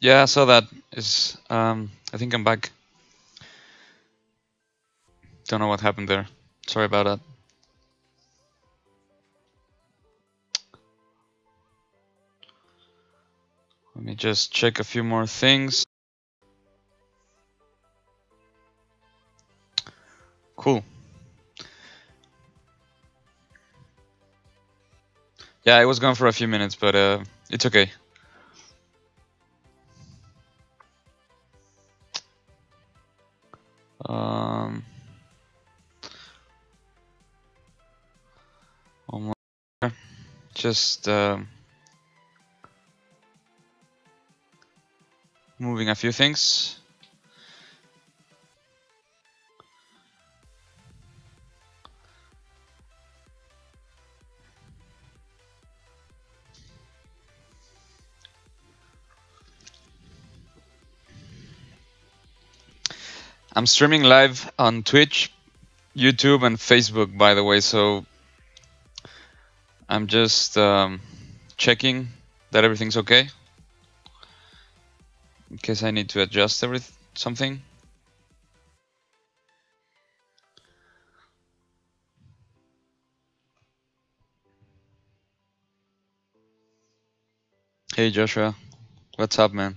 Yeah, I saw that. I think I'm back. Don't know what happened there. Sorry about that. Let me just check a few more things. Cool. Yeah, I was gone for a few minutes, but it's okay. One more. Just moving a few things. I'm streaming live on Twitch, YouTube, and Facebook, by the way, so I'm just checking that everything's okay in case I need to adjust something. Hey Joshua, what's up, man?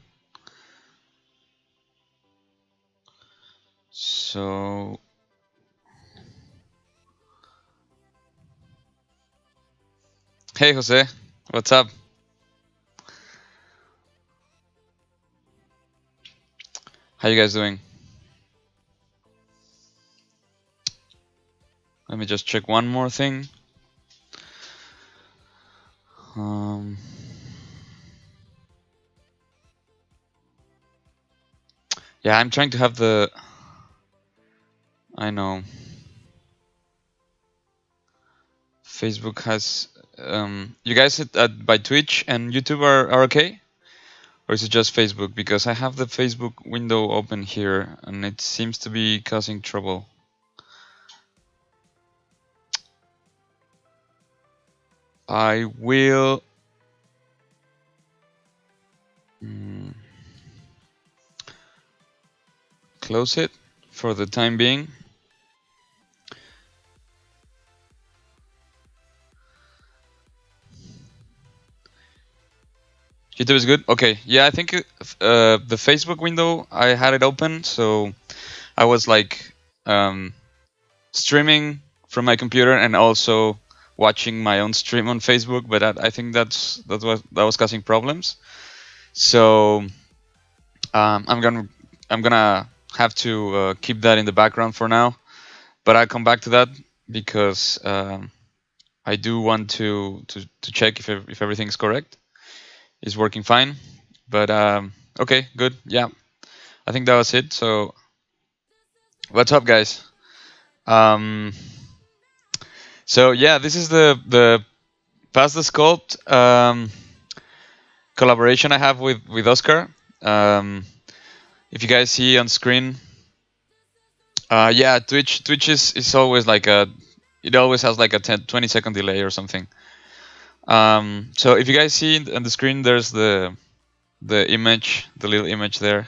So hey Jose, what's up? How you guys doing? Let me just check one more thing. Yeah, I'm trying to have the. I know. Facebook has. You guys by Twitch and YouTube are okay, or is it just Facebook? Because I have the Facebook window open here, and it seems to be causing trouble. I will. Close it for the time being. YouTube is good. Okay, yeah, I think the Facebook window I had it open, so I was like streaming from my computer and also watching my own stream on Facebook, but I think that was causing problems. So I'm gonna have to keep that in the background for now, but I'll come back to that because I do want to check if everything's correct. Is working fine, but okay, good. Yeah, I think that was it. So what's up, guys? So yeah, this is the Pass the Sculpt collaboration I have with Oscar. If you guys see on screen, yeah, Twitch is always like it always has like a 20 second delay or something. So if you guys see on the screen, there's the image, the little image there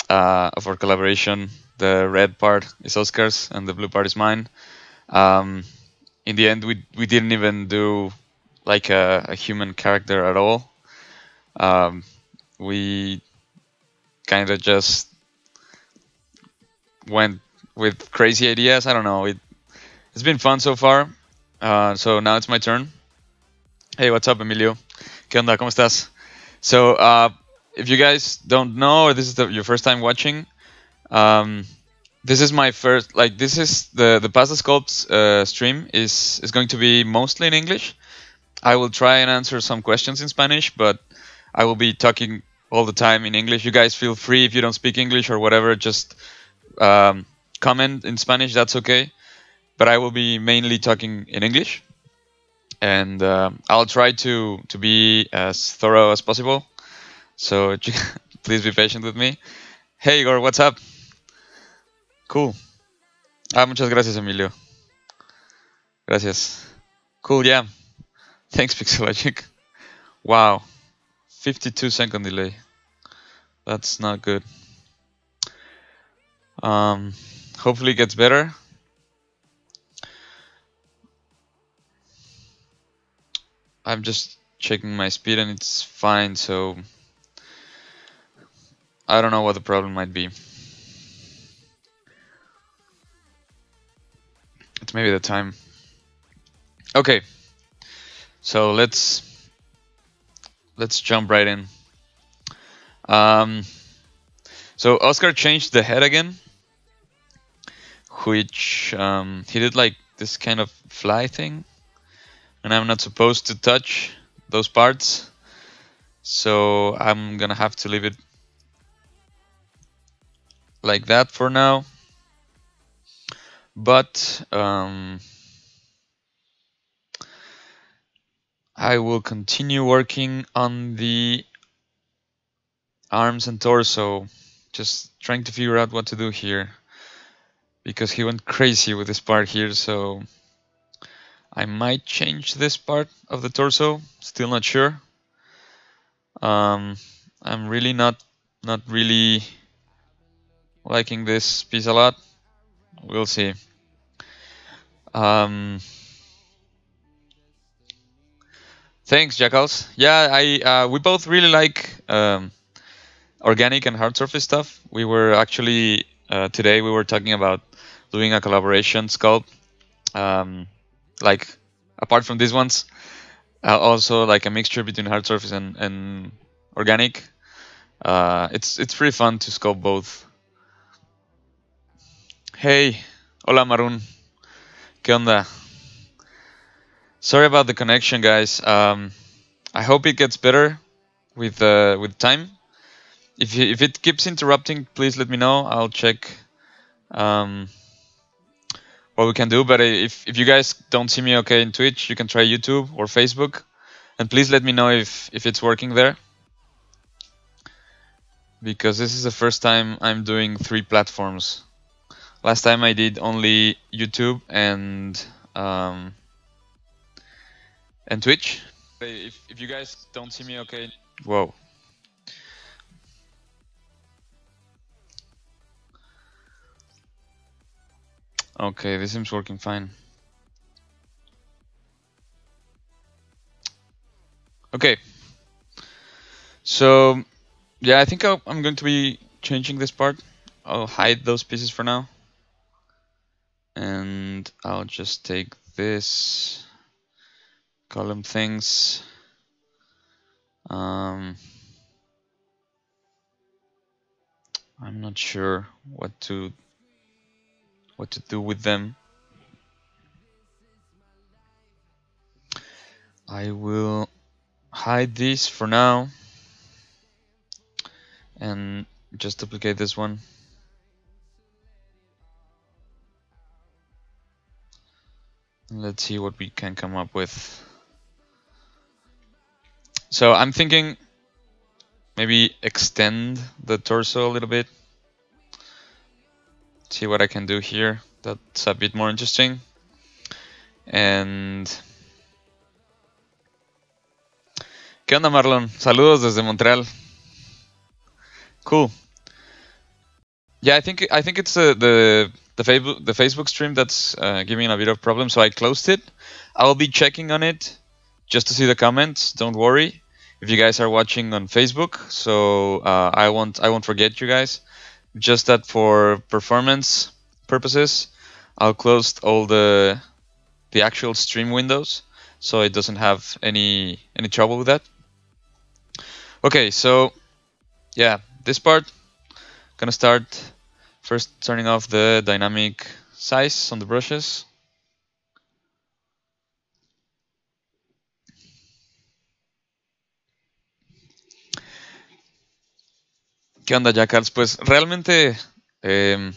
of our collaboration. The red part is Oscar's and the blue part is mine. In the end, we didn't even do like a human character at all. We kind of just went with crazy ideas. I don't know. It's been fun so far. So now it's my turn. Hey, what's up, Emilio? ¿Qué onda? ¿Cómo estás? So if you guys don't know, or this is your first time watching, this is my first, like, this is the Pasta Sculpts stream is going to be mostly in English. I will try and answer some questions in Spanish, but I will be talking all the time in English. You guys feel free, if you don't speak English or whatever, just comment in Spanish, that's okay. But I will be mainly talking in English. And I'll try to be as thorough as possible. So please be patient with me. Hey, Igor, what's up? Cool. Muchas gracias, Emilio. Gracias. Cool, yeah. Thanks, Pixelogic. Wow. 52-second delay. That's not good. Hopefully it gets better. I'm just checking my speed and it's fine, so I don't know what the problem might be. It's maybe the time. Okay, so let's jump right in. So Oscar changed the head again, which he did like this kind of fly thing, and I'm not supposed to touch those parts, so I'm gonna have to leave it like that for now. But I will continue working on the arms and torso, just trying to figure out what to do here, because he went crazy with this part here, so I might change this part of the torso, still not sure. I'm really not really liking this piece a lot. We'll see. Thanks, Jackals. Yeah, we both really like organic and hard surface stuff. We were actually today we were talking about doing a collaboration sculpt, like apart from these ones, also like a mixture between hard surface and organic. It's pretty fun to sculpt both. Hey, hola Marun, ¿qué onda? Sorry about the connection, guys. I hope it gets better with time. If it keeps interrupting, please let me know. I'll check what we can do. But if you guys don't see me okay in Twitch, you can try YouTube or Facebook, and please let me know if it's working there, because this is the first time I'm doing 3 platforms. Last time I did only YouTube and Twitch. If you guys don't see me okay, whoa. Okay, this seems working fine. Okay, so yeah, I think I'm going to be changing this part. I'll hide those pieces for now, and I'll just take this column things. I'm not sure what to do with them. I will hide these for now and just duplicate this one. Let's see what we can come up with. So I'm thinking maybe extend the torso a little bit. See what I can do here. That's a bit more interesting. And ¿qué onda, Marlon? Saludos desde Montreal. Cool. Yeah, I think it's the Facebook stream that's giving a bit of problem, so I closed it. I'll be checking on it just to see the comments. Don't worry if you guys are watching on Facebook. So I won't forget you guys. Just that for performance purposes, I'll close all the actual stream windows, so it doesn't have any trouble with that. Okay, so yeah, this part, gonna start first turning off the dynamic size on the brushes. ¿Qué onda, Jackals? Pues realmente creo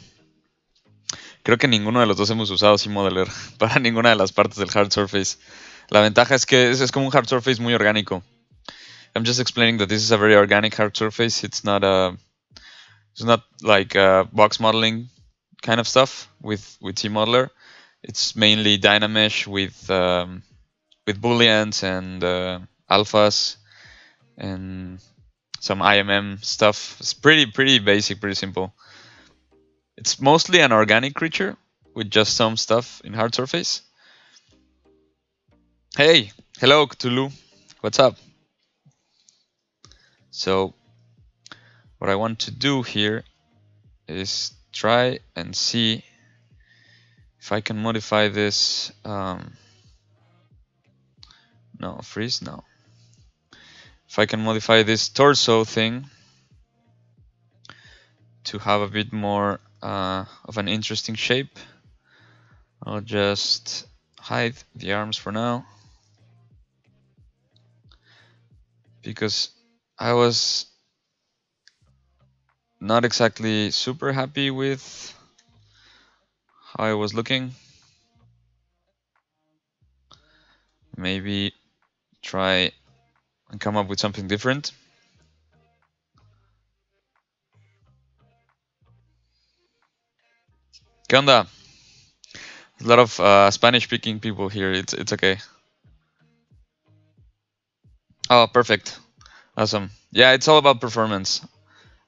que ninguno de los dos hemos usado SimModeler para ninguna de las partes del hard surface. La ventaja es que es como un hard surface muy orgánico. I'm just explaining that this is a very organic hard surface. It's not like box modeling kind of stuff with SimModeler. It's mainly Dynamesh with booleans and alphas and some IMM stuff. It's pretty basic, pretty simple. It's mostly an organic creature with just some stuff in hard surface. Hey, hello Cthulhu, what's up? So what I want to do here is try and see if I can modify this. No, freeze, no. If I can modify this torso thing to have a bit more of an interesting shape. I'll just hide the arms for now, because I was not exactly super happy with how I was looking. Maybe try and come up with something different. ¿Qué onda? A lot of Spanish-speaking people here. It's okay. Oh, perfect. Awesome. Yeah, it's all about performance.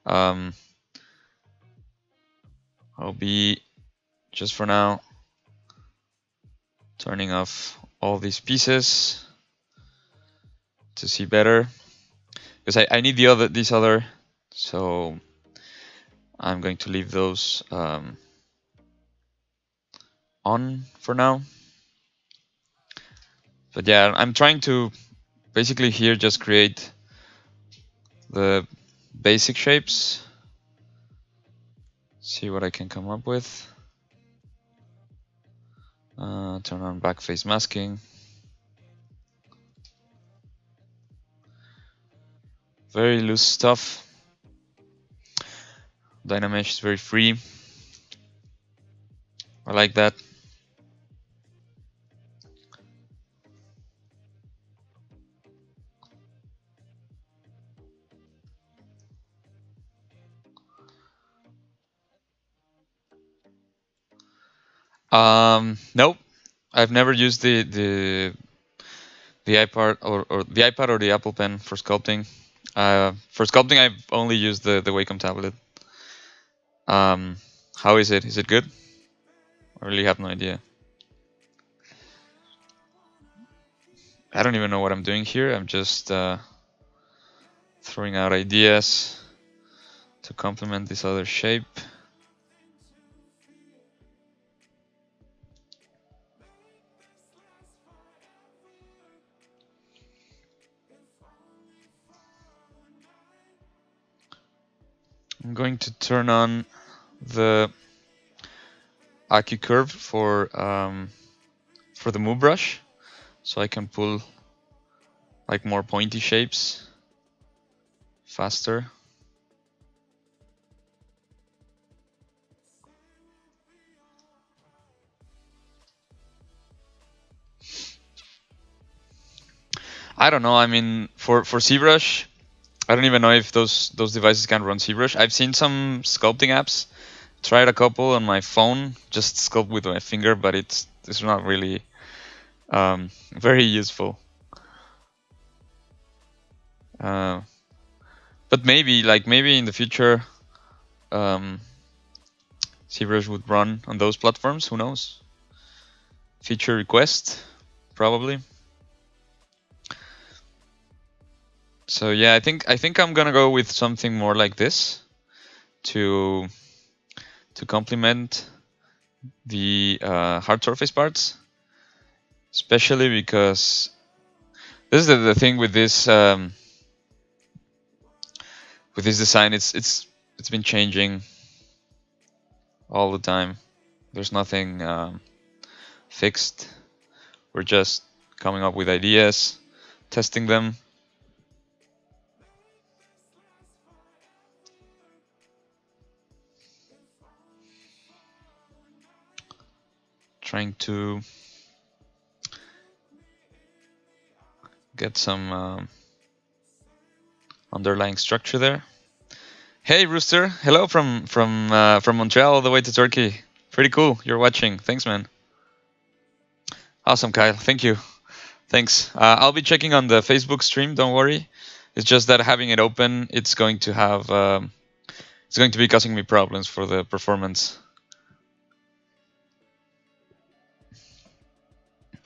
I'll be, just for now, turning off all these pieces to see better, because I need these other, so I'm going to leave those on for now. But yeah, I'm trying to basically here just create the basic shapes, see what I can come up with. Turn on back face masking. Very loose stuff. Dynamesh is very free. I like that. Nope, I've never used the iPad or the iPad or the Apple Pen for sculpting. For sculpting, I've only used the Wacom tablet. How is it? Is it good? I really have no idea. I don't even know what I'm doing here. I'm just throwing out ideas to complement this other shape. I'm going to turn on the Accu curve for the move brush, so I can pull like more pointy shapes faster. I don't know. I mean, for ZBrush, I don't even know if those devices can run ZBrush. I've seen some sculpting apps. Tried a couple on my phone, just sculpt with my finger, but it's not really very useful. But maybe in the future, ZBrush would run on those platforms. Who knows? Feature request, probably. So yeah, I think I'm gonna go with something more like this to complement the hard surface parts, especially because this is the thing with this design. It's been changing all the time. There's nothing fixed. We're just coming up with ideas, testing them. Trying to get some underlying structure there. Hey Rooster, hello from Montreal all the way to Turkey. Pretty cool. You're watching. Thanks, man. Awesome, Kyle. Thank you. Thanks. I'll be checking on the Facebook stream. Don't worry. It's just that having it open, it's going to have it's going to be causing me problems for the performance.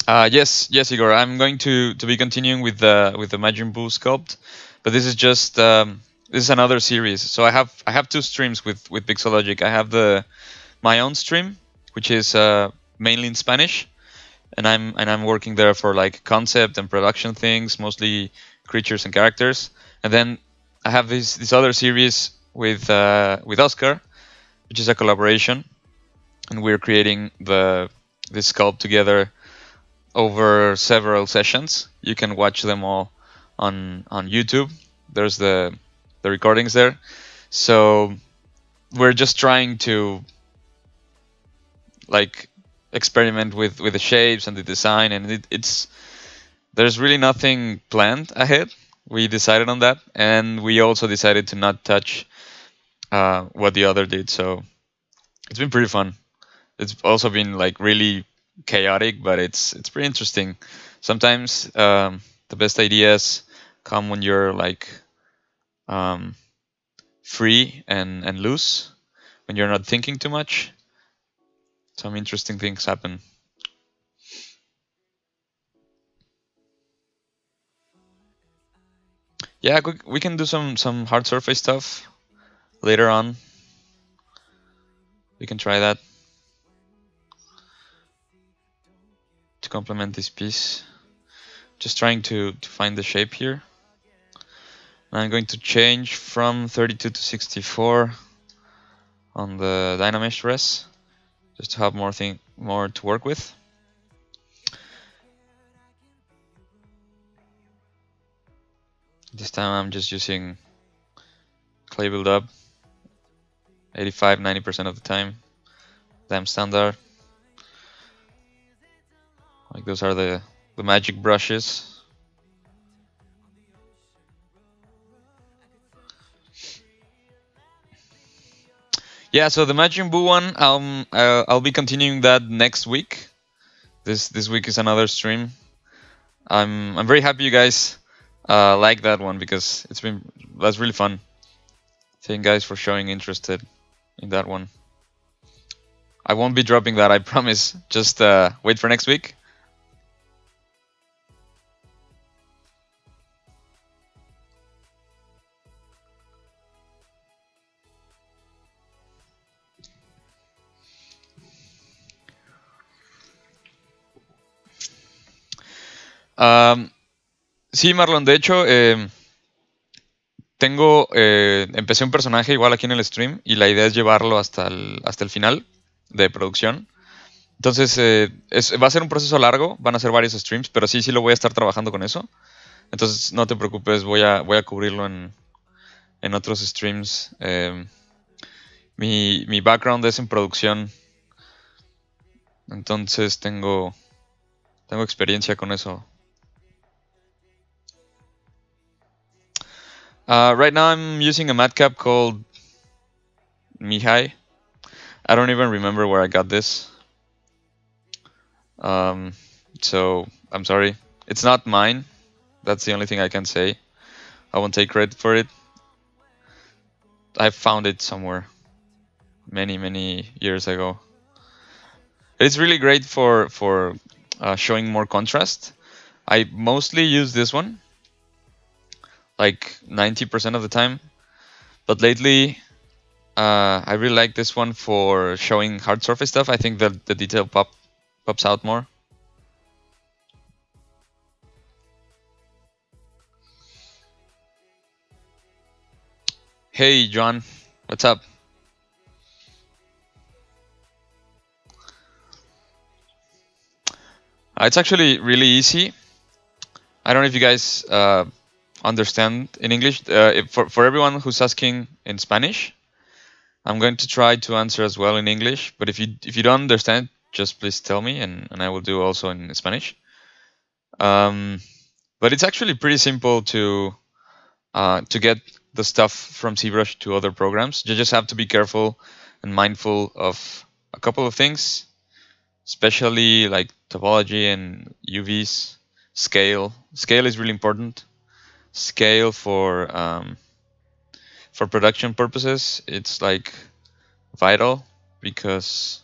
Yes, Igor. I'm going to be continuing with the Majin Buu sculpt, but this is just this is another series. So I have two streams with Pixologic. I have my own stream, which is mainly in Spanish, and I'm working there for like concept and production things, mostly creatures and characters. And then I have this other series with Oscar, which is a collaboration, and we're creating this sculpt together over several sessions. You can watch them all on YouTube. There's the recordings there. So we're just trying to like experiment with the shapes and the design, and there's really nothing planned ahead. We decided on that, and we also decided to not touch what the other did. So it's been pretty fun. It's also been like really chaotic, but it's pretty interesting. Sometimes the best ideas come when you're like free and loose, when you're not thinking too much. Some interesting things happen. Yeah, we can do some hard surface stuff later on. We can try that to complement this piece. Just trying to find the shape here. And I'm going to change from 32 to 64 on the Dynamesh res, just to have more to work with. This time I'm just using clay build-up 85-90% of the time. Damn standard. Like those are the magic brushes. Yeah, so the Majin Buu one, I'll be continuing that next week. This week is another stream. I'm very happy you guys like that one, because that's really fun. Thank you guys for showing interest in that one. I won't be dropping that, I promise. Just wait for next week. Sí, Marlon, de hecho, empecé un personaje igual aquí en el stream, y la idea es llevarlo hasta el final de producción. Entonces, va a ser un proceso largo, van a ser varios streams, pero sí lo voy a estar trabajando con eso. Entonces, no te preocupes, voy a cubrirlo en otros streams. Mi background es en producción, entonces tengo experiencia con eso. Right now I'm using a matcap called Mihai. I don't even remember where I got this. So I'm sorry. It's not mine. That's the only thing I can say. I won't take credit for it. I found it somewhere many years ago. It's really great for showing more contrast. I mostly use this one, like 90% of the time, but lately I really like this one for showing hard surface stuff. I think that the detail pops out more. Hey John, what's up? It's actually really easy. I don't know if you guys understand in English. For everyone who's asking in Spanish, I'm going to try to answer as well in English. But if you don't understand, just please tell me, and I will do also in Spanish. But it's actually pretty simple to get the stuff from ZBrush to other programs. You just have to be careful and mindful of a couple of things, especially like topology and UVs. Scale is really important. scale for production purposes, it's like vital, because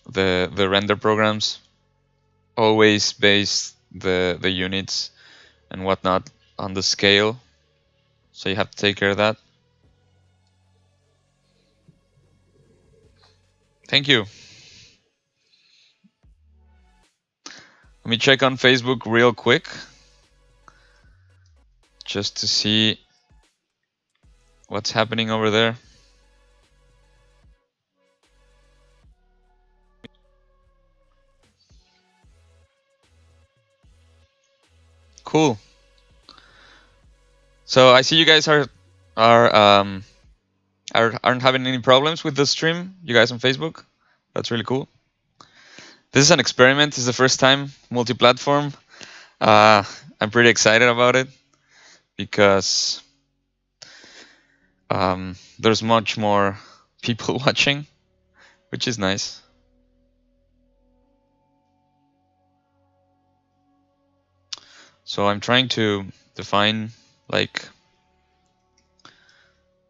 the render programs always base the units and whatnot on the scale, so you have to take care of that. Thank you. Let me check on Facebook real quick, just to see what's happening over there. Cool. So I see you guys aren't having any problems with the stream, you guys on Facebook. That's really cool. This is an experiment. It's the first time multi-platform. I'm pretty excited about it, because there's much more people watching, which is nice. So I'm trying to define like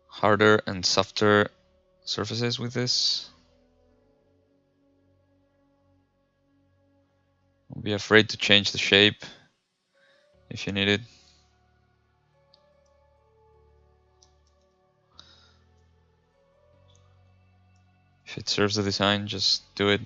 harder and softer surfaces with this. Don't be afraid to change the shape if you need it. If it serves the design, just do it.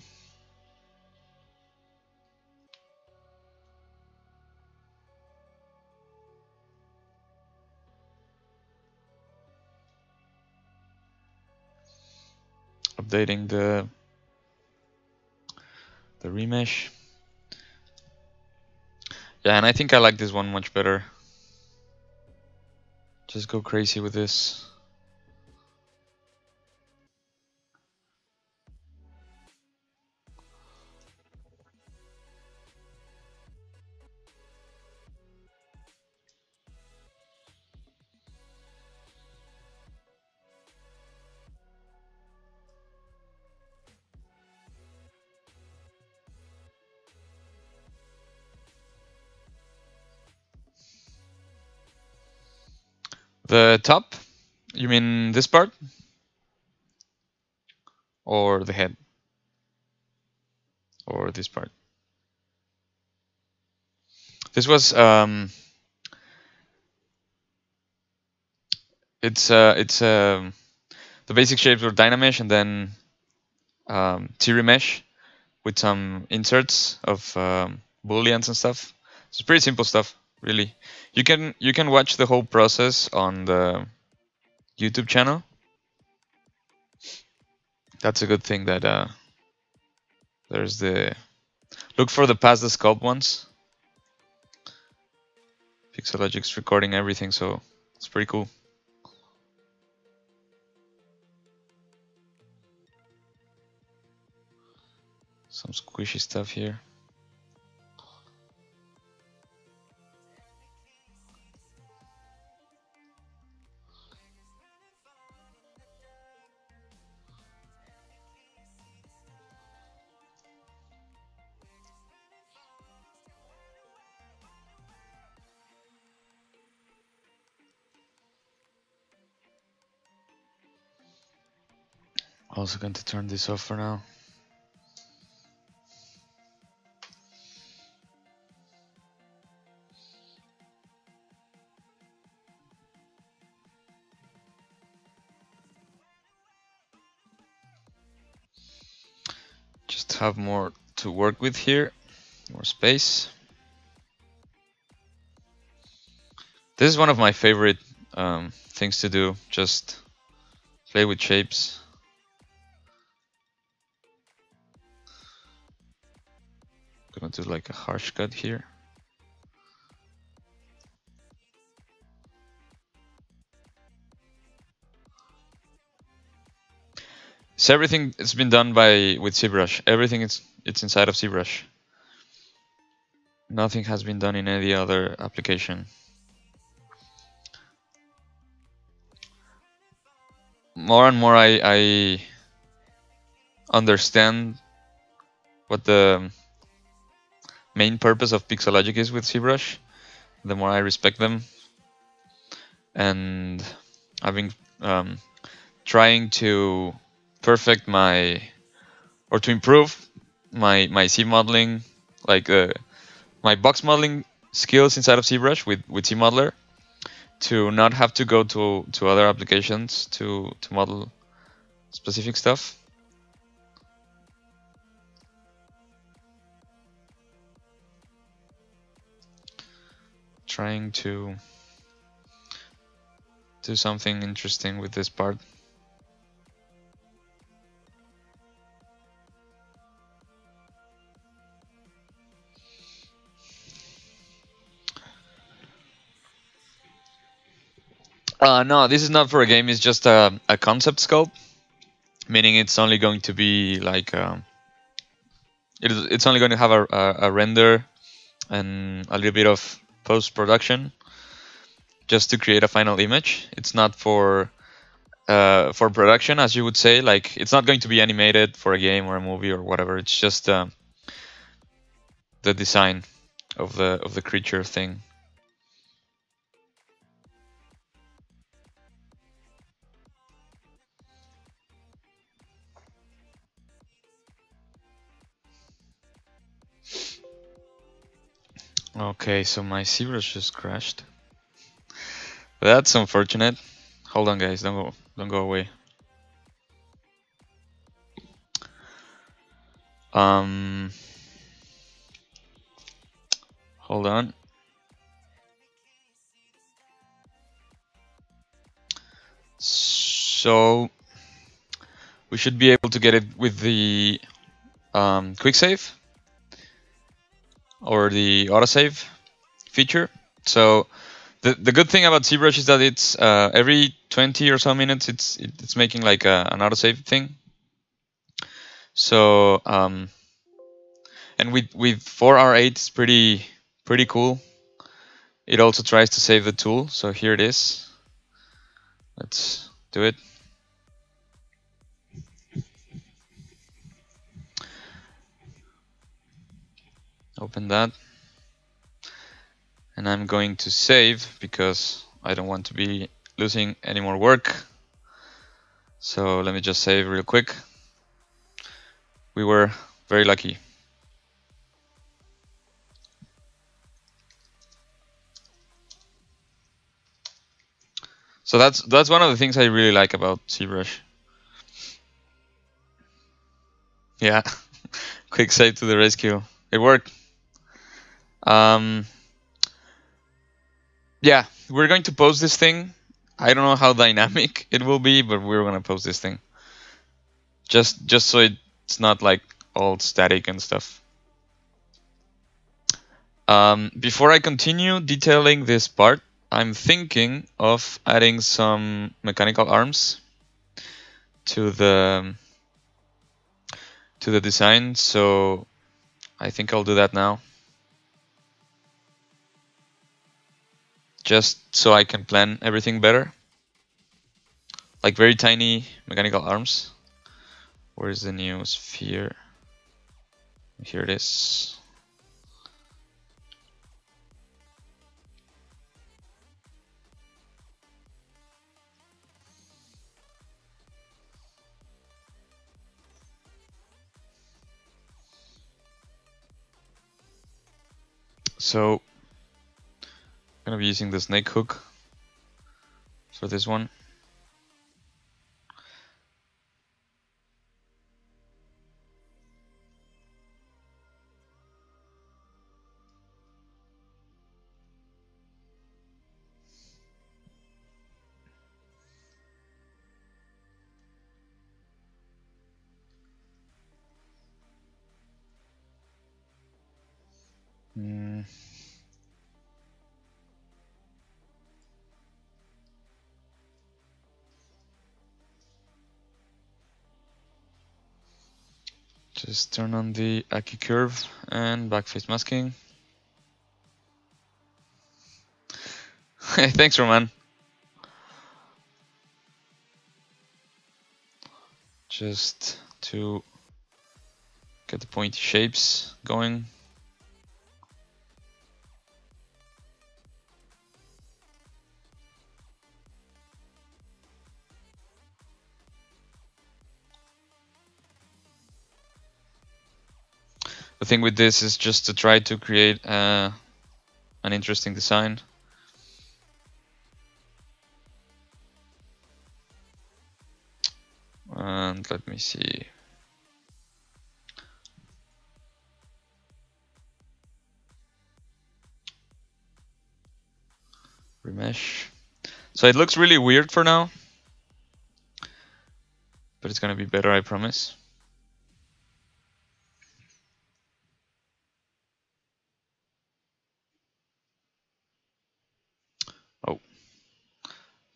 Updating the remesh. Yeah, and I think I like this one much better. Just go crazy with this. The top? You mean this part? Or the head? Or this part? This was the basic shapes were Dynamesh and then T-Remesh with some inserts of booleans and stuff. It's pretty simple stuff, really. You can watch the whole process on the YouTube channel. That's a good thing that there's the look for the past the sculpt ones. Pixologic's recording everything, so it's pretty cool. Some squishy stuff here. Also going to turn this off for now. Just have more to work with here, more space. This is one of my favorite things to do, just play with shapes. Gonna do like a harsh cut here. So everything has been done with ZBrush. Everything it's inside of ZBrush. Nothing has been done in any other application. More and more I understand what the main purpose of Pixologic is with ZBrush, the more I respect them and I've been trying to perfect my, or to improve my C modeling, like my box modeling skills inside of ZBrush with ZModeler, to not have to go to other applications to model specific stuff. Trying to do something interesting with this part. No, this is not for a game. It's just a concept sculpt, meaning it's only going to be like it's only going to have a render and a little bit of post-production just to create a final image. It's not for production, as you would say. Like, it's not going to be animated for a game or a movie or whatever. It's just the design of the creature thing. Okay, so my ZBrush just crashed. That's unfortunate. Hold on, guys, don't go away. Hold on. So we should be able to get it with the quick save or the autosave feature. So the good thing about ZBrush is that it's every 20 or so minutes it's making like an autosave thing. So and with 4R8 it's pretty cool. It also tries to save the tool. So here it is. Let's do it. Open that. And I'm going to save because I don't want to be losing any more work. So let me just save real quick. We were very lucky. So that's one of the things I really like about ZBrush. Yeah, quick save to the rescue. It worked. Yeah, we're going to post this thing. I don't know how dynamic it will be, but we're gonna post this thing. Just so it's not like all static and stuff. Before I continue detailing this part, I'm thinking of adding some mechanical arms to the design, so I think I'll do that now. Just so I can plan everything better. Like very tiny mechanical arms. Where's the new sphere? Here it is. So I'm gonna be using the snake hook for this one. Just turn on the Aki curve and backface masking. Hey, thanks, Roman. Just to get the pointy shapes going. thing with this is just to try to create an interesting design. And let me see. Remesh. So it looks really weird for now, but it's gonna be better, I promise. Oh,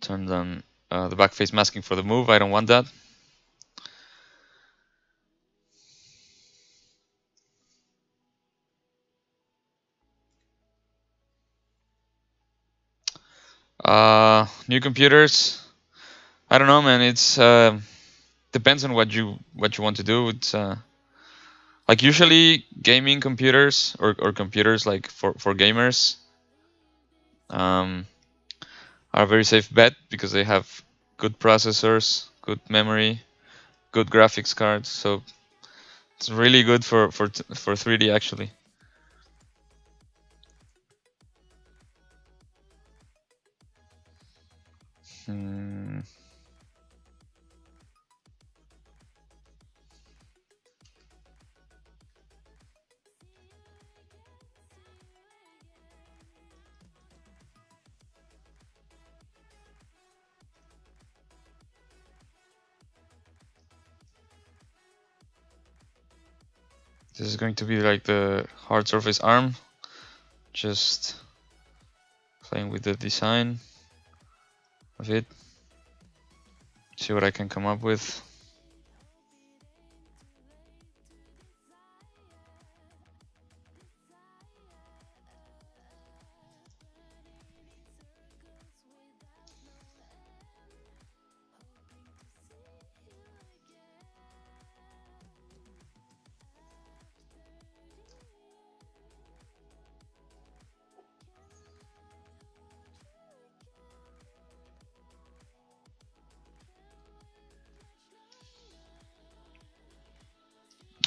turned on the back face masking for the move. I don't want that. New computers. I don't know, man. It's depends on what you want to do. It's like usually gaming computers or computers like for gamers are a very safe bet because they have good processors, good memory, good graphics cards. So it's really good for 3D actually. This is going to be like the hard surface arm, just playing with the design of it. See what I can come up with.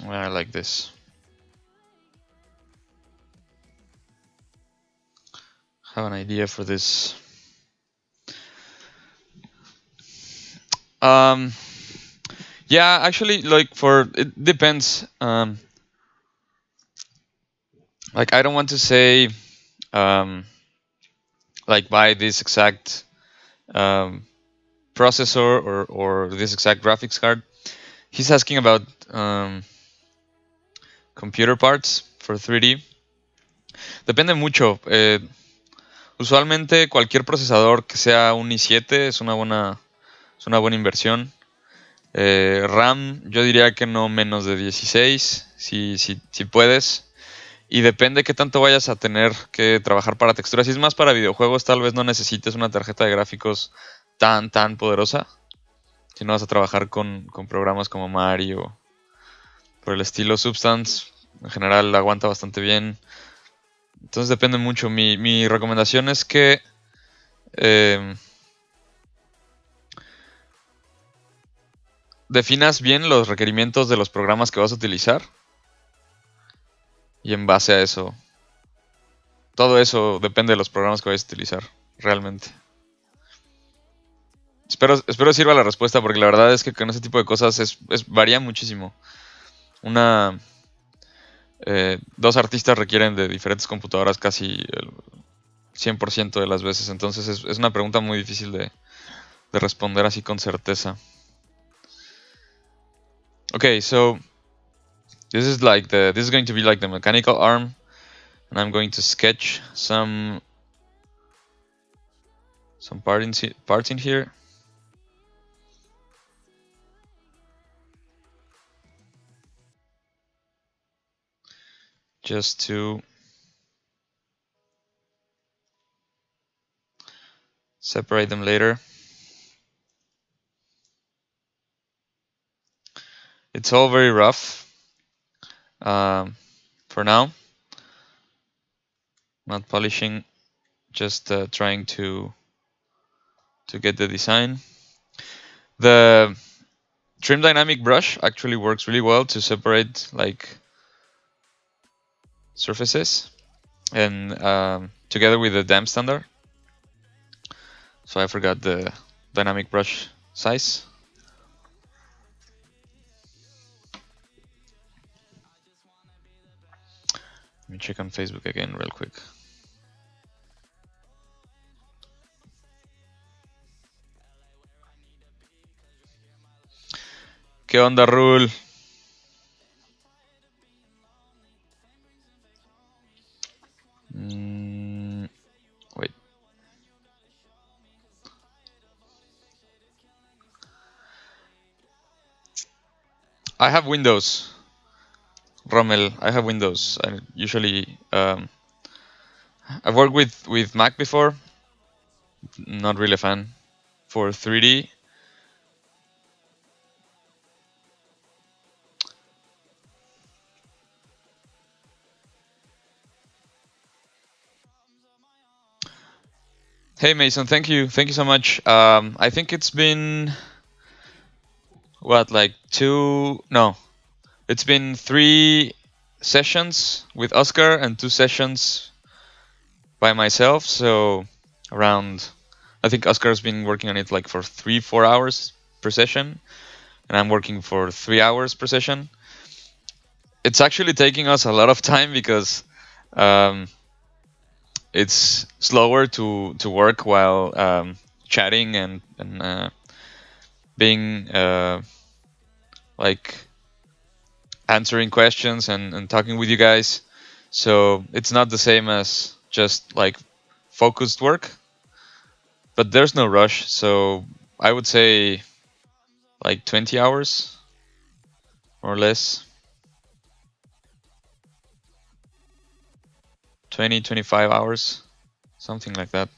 I like this. Have an idea for this. Yeah, actually, like it depends. Like I don't want to say, like buy this exact processor or this exact graphics card. He's asking about computer parts for 3D. Depende mucho. Usualmente cualquier procesador que sea un i7 es una buena inversión. RAM, yo diría que no menos de 16, si puedes. Y depende qué tanto vayas a tener que trabajar para texturas. Si es más para videojuegos, tal vez no necesites una tarjeta de gráficos tan poderosa. Si no vas a trabajar con programas como Mario, por el estilo. Substance, en general, aguanta bastante bien. Entonces depende mucho. Mi recomendación es que definas bien los requerimientos de los programas que vas a utilizar. Y en base a eso, todo eso depende de los programas que vayas a utilizar, realmente. Espero sirva la respuesta, porque la verdad es que con ese tipo de cosas varía muchísimo. Dos artistas requieren de diferentes computadoras casi el 100% de las veces. Entonces es una pregunta muy difícil de responder así con certeza. Okay, so this is going to be like the mechanical arm, and I'm going to sketch some parts in here. Just to separate them later. It's all very rough for now. Not polishing, just trying to get the design. The trim dynamic brush actually works really well to separate like surfaces, and together with the damp standard. So I forgot the dynamic brush size. Let me check on Facebook again real quick. ¿Qué onda, Rul? Wait. I have Windows. Rommel, I have Windows. I usually I've worked with Mac before. Not really a fan. For 3D, hey Mason, thank you so much. I think it's been what, like it's been 3 sessions with Oscar and 2 sessions by myself. So around, I think Oscar's been working on it like for 3-4 hours per session, and I'm working for 3 hours per session. It's actually taking us a lot of time because it's slower to work while chatting and being like answering questions and talking with you guys. So it's not the same as just like focused work, but there's no rush. So I would say like 20 hours or less. 20-25 hours, something like that.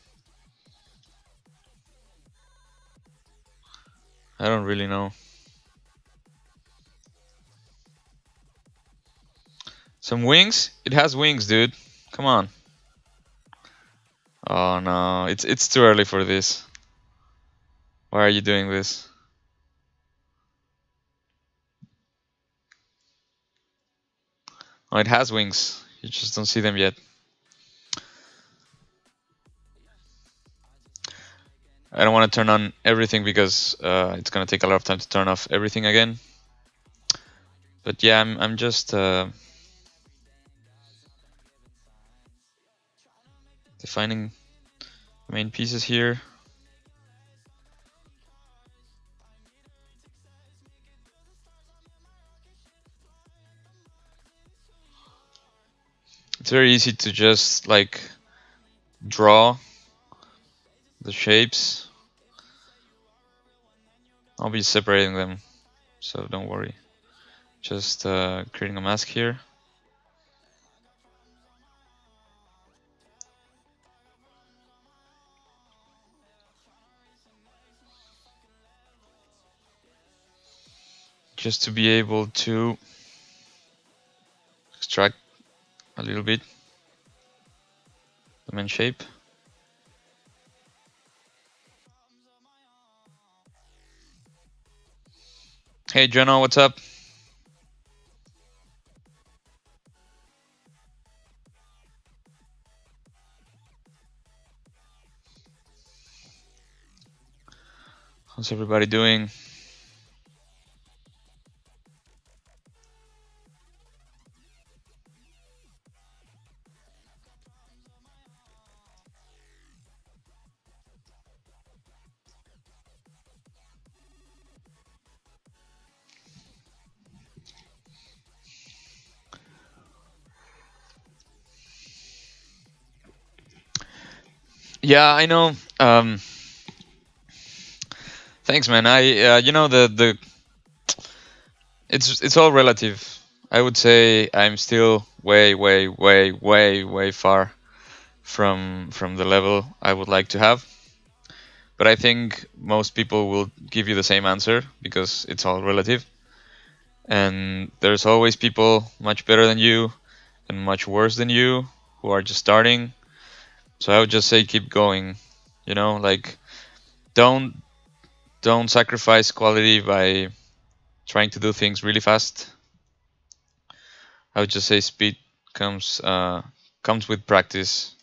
I don't really know. Some wings? It has wings, dude. Come on. Oh no, it's too early for this. Why are you doing this? Oh, it has wings. You just don't see them yet. I don't want to turn on everything because it's gonna take a lot of time to turn off everything again. But yeah, I'm just defining the main pieces here. It's very easy to just like draw the shapes. I'll be separating them, so don't worry. Just creating a mask here. Just to be able to extract a little bit the main shape. Hey Jono, what's up? How's everybody doing? Yeah, I know. Thanks, man. I you know, the it's all relative. I would say I'm still way far from the level I would like to have. But I think most people will give you the same answer because it's all relative. And there's always people much better than you and much worse than you who are just starting. So I would just say keep going. You know, like don't sacrifice quality by trying to do things really fast. I would just say speed comes with practice.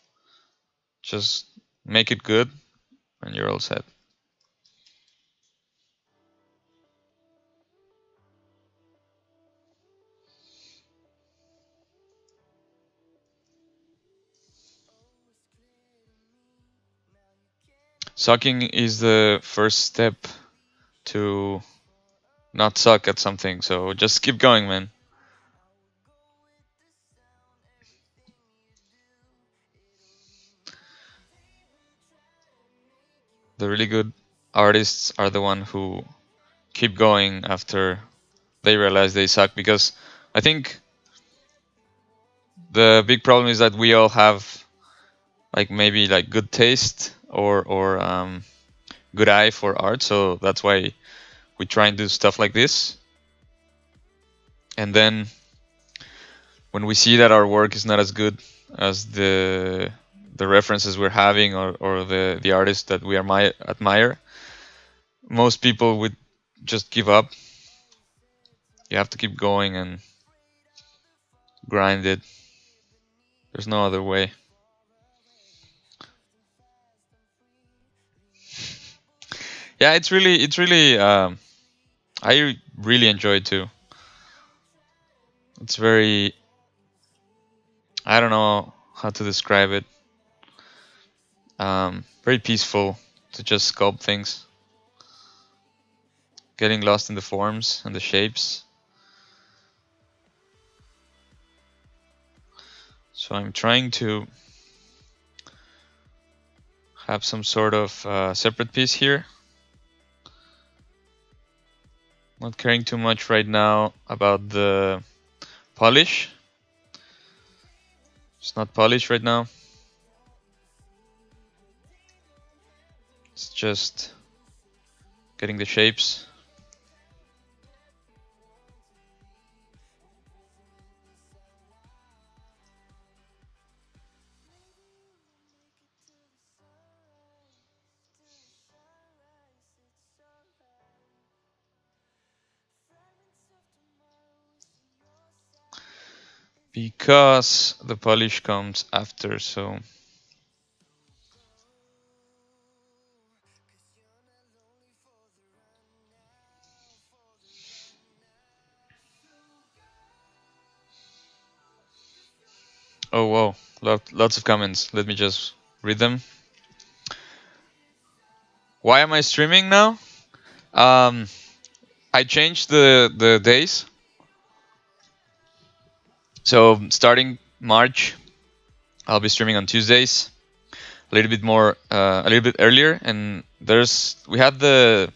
Just make it good, and you're all set. Sucking is the first step to not suck at something, so just keep going, man. The really good artists are the one who keep going after they realize they suck, because I think the big problem is that we all have like maybe like good taste or good eye for art, so that's why we try and do stuff like this. And then when we see that our work is not as good as the references we're having or the artist that we admire, most people would just give up. You have to keep going and grind it. There's no other way. Yeah, it's really I really enjoy it too. It's very, I don't know how to describe it. Very peaceful to just sculpt things. Getting lost in the forms and the shapes. So I'm trying to have some sort of separate piece here. Not caring too much right now about the polish. It's not polished right now. It's just getting the shapes. Because the polish comes after, so oh wow, lots of comments. Let me just read them. Why am I streaming now? I changed the days. So starting March, I'll be streaming on Tuesdays, a little bit earlier. And we had the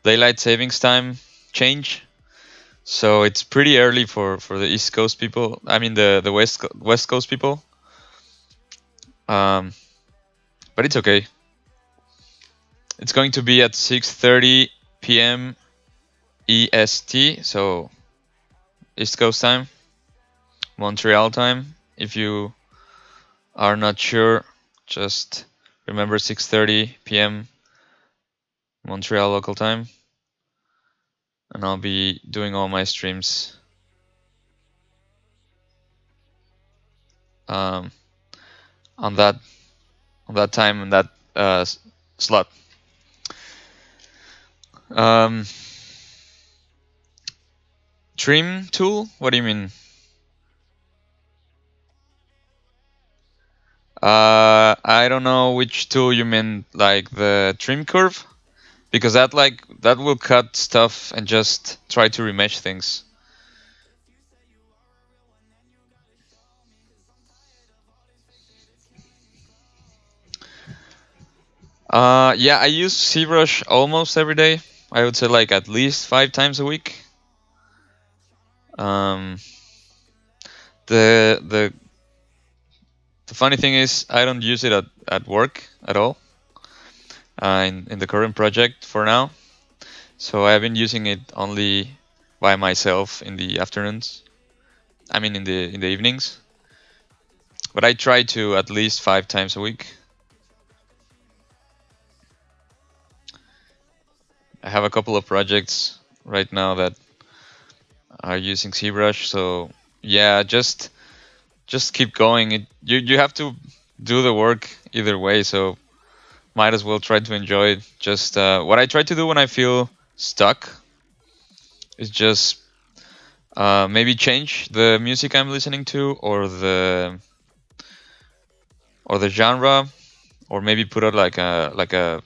daylight savings time change, so it's pretty early for the East Coast people. I mean the West Coast people. But it's okay. It's going to be at 6:30 p.m. EST, so East Coast time. Montreal time. If you are not sure, just remember 6:30 p.m. Montreal local time, and I'll be doing all my streams on that time and that slot. Trim tool? What do you mean? I don't know which tool you mean, like the trim curve, because that will cut stuff and just try to remesh things. Yeah, I use ZBrush almost every day. I would say like at least 5 times a week. The funny thing is I don't use it at work at all in the current project for now. So I've been using it only by myself in the afternoons. I mean in the evenings. But I try to at least 5 times a week. I have a couple of projects right now that are using ZBrush, so yeah, just just keep going. You have to do the work either way, so might as well try to enjoy it. Just what I try to do when I feel stuck is just maybe change the music I'm listening to, or the genre, or maybe put out like a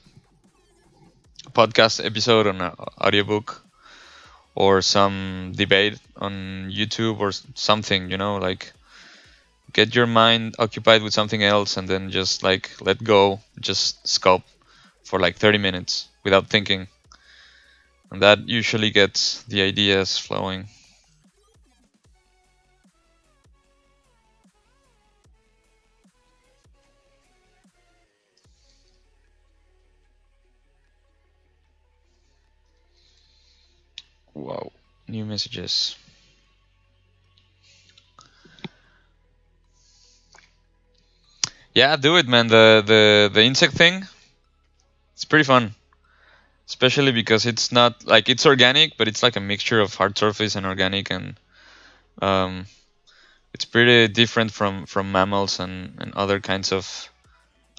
podcast episode on an audiobook, or some debate on YouTube or something, like get your mind occupied with something else, and then just like let go, just sculpt for like 30 minutes without thinking. And that usually gets the ideas flowing. Wow, new messages. Yeah, do it, man. The insect thing, it's pretty fun. Especially because it's not like, it's organic, but it's like a mixture of hard surface and organic, and it's pretty different from mammals and other kinds of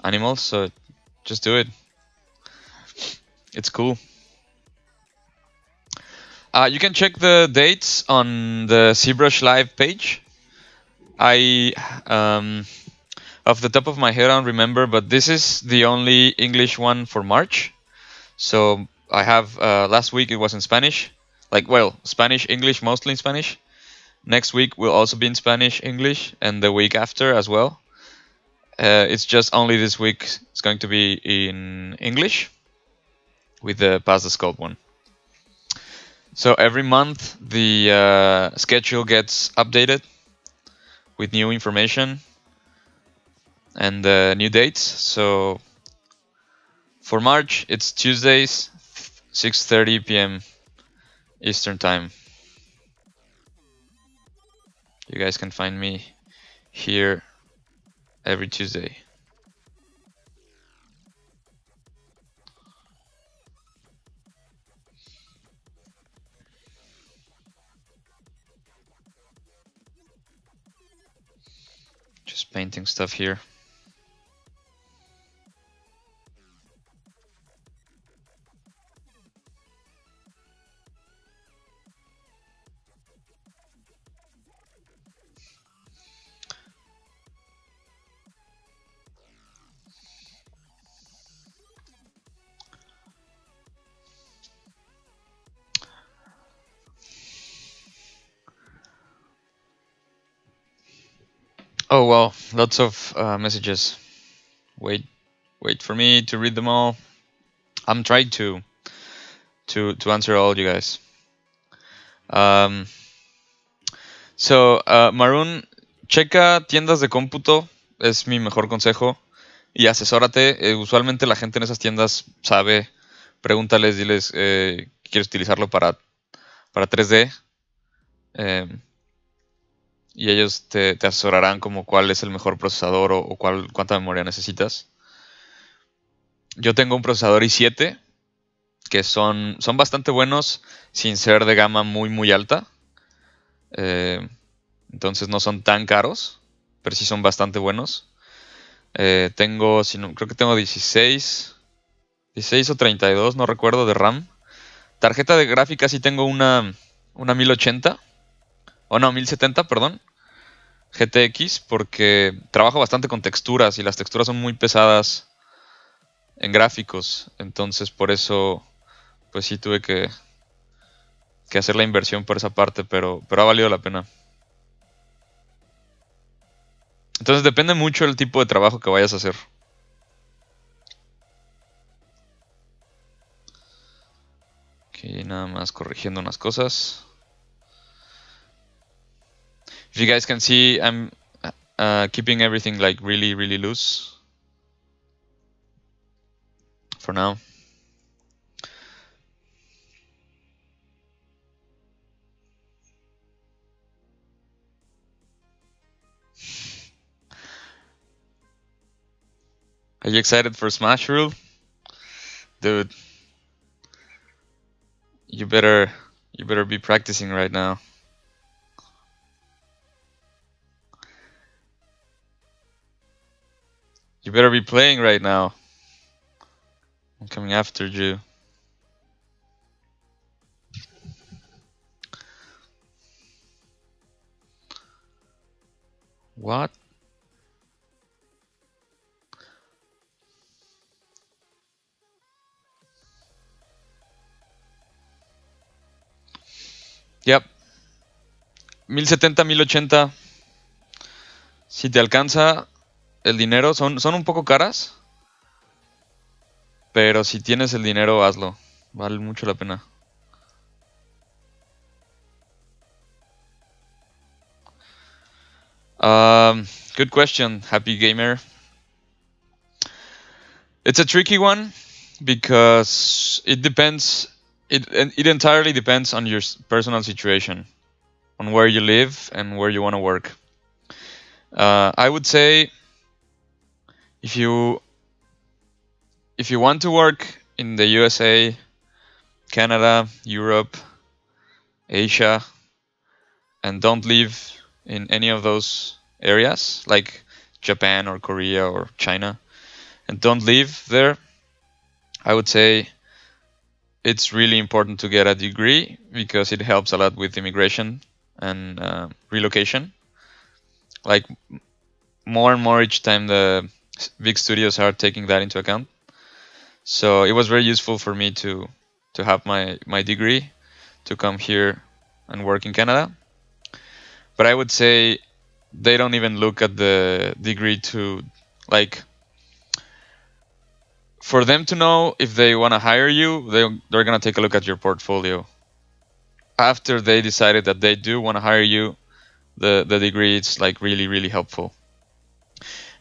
animals. So just do it. It's cool. You can check the dates on the ZBrush Live page. I off the top of my head, I don't remember, but this is the only English one for March. So I have last week it was in Spanish, Spanish, English, mostly in Spanish. Next week will also be in Spanish, English, and the week after as well. It's just only this week it's going to be in English with the Pass the Sculpt one. So every month the schedule gets updated with new information and new dates. So for March, it's Tuesdays, 6:30 p.m. Eastern Time. You guys can find me here every Tuesday. Just painting stuff here. Oh well, lots of messages. Wait for me to read them all. I'm trying to answer all you guys. Maroon, checa tiendas de cómputo, es mi mejor consejo. Y asesórate. Usualmente la gente en esas tiendas sabe. Pregúntales, diles, ¿quieres utilizarlo para 3D? Y ellos te asesorarán como cuál es el mejor procesador o cuánta memoria necesitas. Yo tengo un procesador i7 que son bastante buenos sin ser de gama muy alta. Entonces no son tan caros, pero sí son bastante buenos. Creo que tengo 16 o 32, no recuerdo, de RAM. Tarjeta de gráfica sí tengo una 1080, o no, 1070, perdón, GTX, porque trabajo bastante con texturas y las texturas son muy pesadas en gráficos. Entonces por eso pues sí tuve que hacer la inversión por esa parte, pero ha valido la pena. Entonces depende mucho del tipo de trabajo que vayas a hacer. Aquí nada más corrigiendo unas cosas. If you guys can see, I'm keeping everything like really loose for now. Are you excited for Smash Rule? Dude, you better be practicing right now. You better be playing right now. I'm coming after you. What? Yep. 1070, 1080. Si te alcanza el dinero, son un poco caras. Pero si tienes el dinero, hazlo. Vale mucho la pena. Good question, Happy Gamer. It's a tricky one because it depends. It entirely depends on your personal situation, on where you live and where you want to work. I would say if you want to work in the USA, Canada, Europe, Asia, and don't live in any of those areas like Japan or Korea or China, and don't live there, I would say it's really important to get a degree because it helps a lot with immigration and relocation. Like more and more each time the big studios are taking that into account. So it was very useful for me to have my degree to come here and work in Canada. But I would say they don't even look at the degree to, like, for them to know if they want to hire you, they're going to take a look at your portfolio. After they decided that they do want to hire you, the degree is like really, really helpful.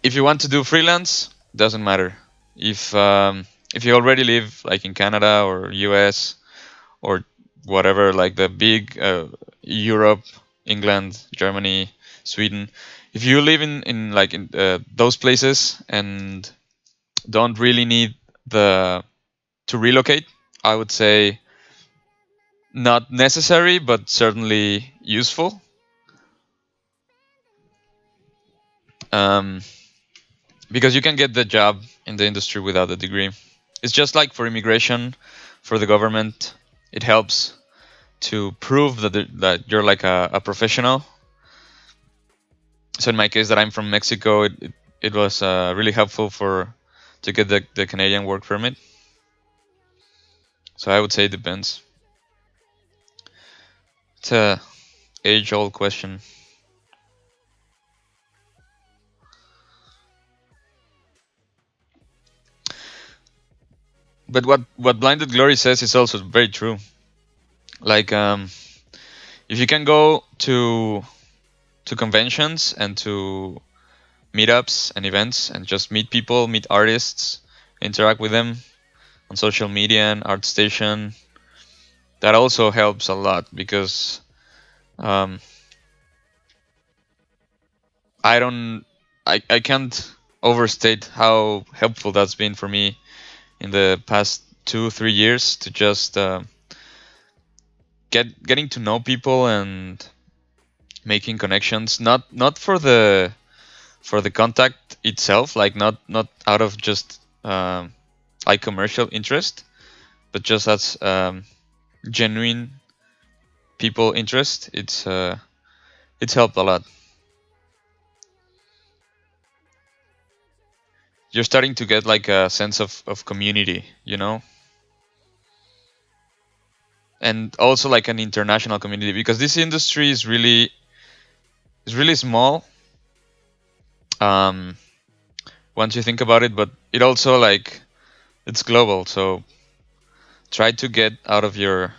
If you want to do freelance, doesn't matter. If you already live like in Canada or US or whatever, like the big Europe, England, Germany, Sweden, if you live in those places and don't really need to relocate, I would say not necessary, but certainly useful. Because you can get the job in the industry without a degree. It's just like for immigration, for the government, it helps to prove that you're like a professional. So in my case, that I'm from Mexico, it was really helpful to get the Canadian work permit. So I would say it depends. It's a age-old question. But what Blinded Glory says is also very true. Like, if you can go to conventions and to meetups and events and just meet people, meet artists, interact with them on social media and ArtStation, that also helps a lot because I can't overstate how helpful that's been for me in the past 2-3 years to just getting to know people and making connections, not for the contact itself, like not out of just like commercial interest, but just as genuine people interest. It's helped a lot. You're starting to get like a sense of community, you know, and also like an international community, because this industry is really small once you think about it, but it also like it's global. So try to get out of your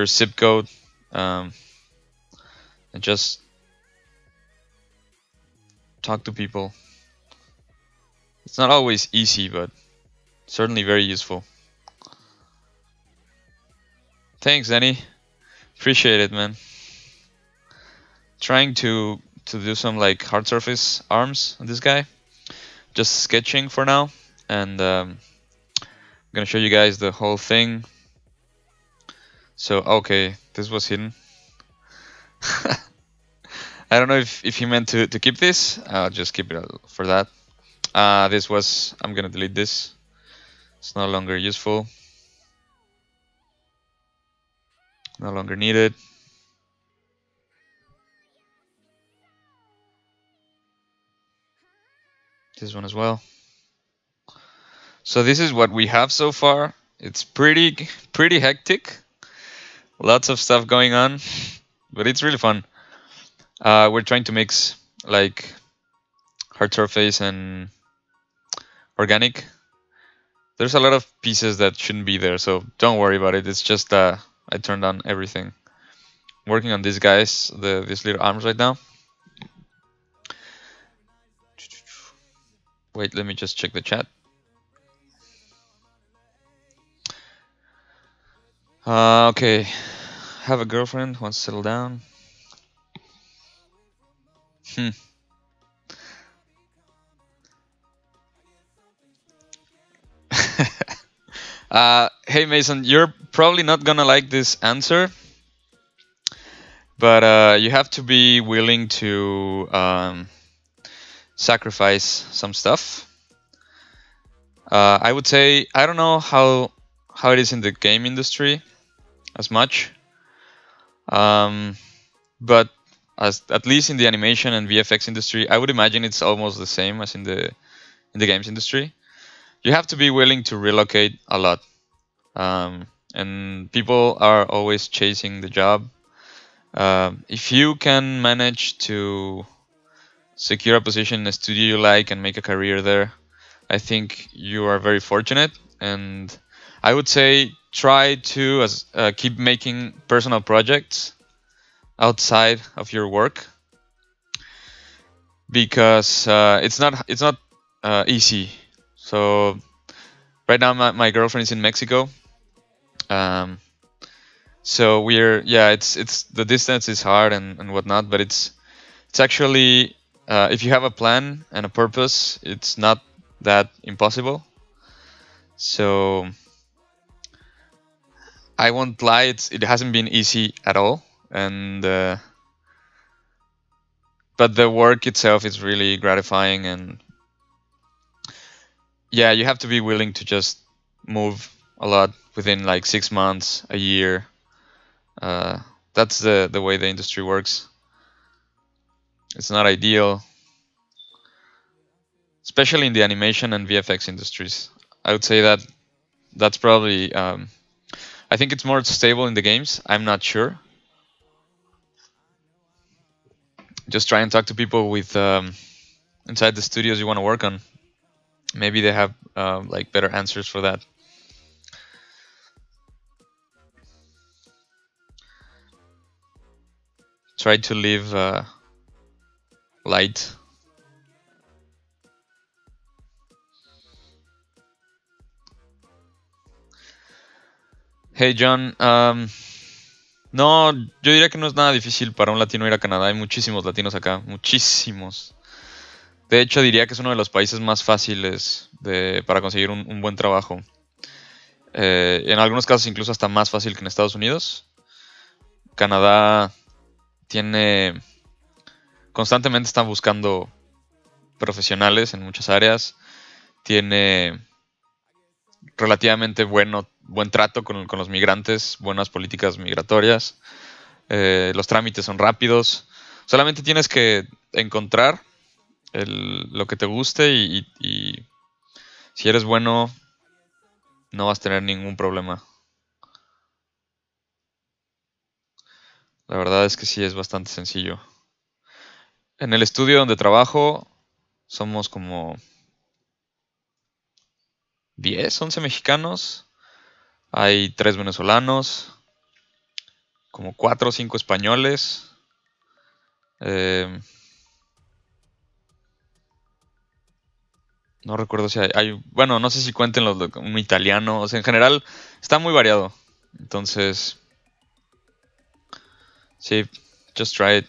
zip code and just talk to people. It's not always easy, but certainly very useful. Thanks, Danny. Appreciate it, man. Trying to do some like hard surface arms on this guy. Just sketching for now, and I'm gonna show you guys the whole thing. So okay, this was hidden. I don't know if he meant to keep this. I'll just keep it for that. I'm gonna delete this. It's no longer useful. No longer needed. This one as well. So this is what we have so far. It's pretty hectic. Lots of stuff going on, but it's really fun. We're trying to mix like hard surface and organic. There's a lot of pieces that shouldn't be there, so don't worry about it. It's just I turned on everything. Working on these guys, these little arms right now. Wait, let me just check the chat. Okay, have a girlfriend, wants to settle down. Hey Mason, you're probably not gonna like this answer, but you have to be willing to sacrifice some stuff. I would say, I don't know how it is in the game industry as much, but at least in the animation and VFX industry, I would imagine it's almost the same as in the games industry. You have to be willing to relocate a lot, and people are always chasing the job. If you can manage to secure a position in a studio you like and make a career there, I think you are very fortunate. And I would say try to keep making personal projects outside of your work, because it's not easy. So right now my girlfriend is in Mexico, so it's the distance is hard and whatnot, but it's actually if you have a plan and a purpose, it's not that impossible. So I won't lie, it hasn't been easy at all, and but the work itself is really gratifying, and yeah, you have to be willing to just move a lot within like 6 months, a year. That's the way the industry works. It's not ideal, especially in the animation and VFX industries. I would say that that's probably I think it's more stable in the games. I'm not sure. Just try and talk to people with inside the studios you want to work on. Maybe they have like better answers for that. Try to live light. Hey John, no, yo diría que no es nada difícil para un latino ir a Canadá. Hay muchísimos latinos acá, muchísimos. De hecho, diría que es uno de los países más fáciles para conseguir un buen trabajo. En algunos casos incluso hasta más fácil que en Estados Unidos. Canadá constantemente están buscando profesionales en muchas áreas. Tiene relativamente buen trato con los migrantes, buenas políticas migratorias. Los trámites son rápidos. Solamente tienes que encontrar lo que te guste y si eres bueno, no vas a tener ningún problema. La verdad es que sí es bastante sencillo. En el estudio donde trabajo somos como 10, 11 mexicanos. Hay 3 venezolanos, como 4 o 5 españoles. No recuerdo si bueno, no sé si cuenten un italiano. O sea, en general está muy variado. Entonces, sí, just try it.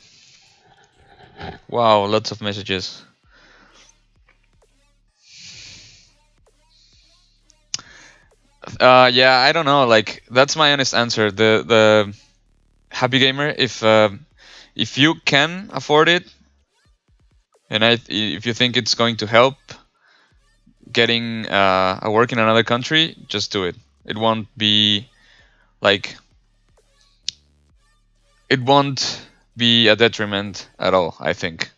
Wow, lots of messages. Yeah, I don't know. Like, that's my honest answer. The happy gamer, if you can afford it, and if you think it's going to help, getting a work in another country, just do it. It won't be like, it won't be a detriment at all, I think.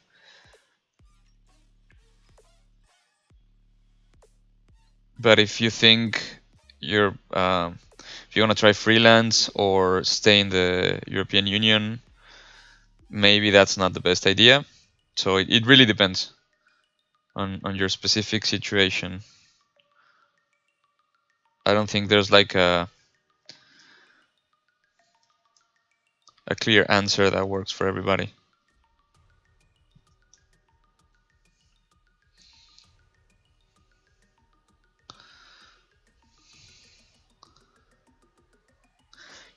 But if you think you're if you want to try freelance or stay in the European Union, maybe that's not the best idea. So it really depends on your specific situation. I don't think there's like a clear answer that works for everybody.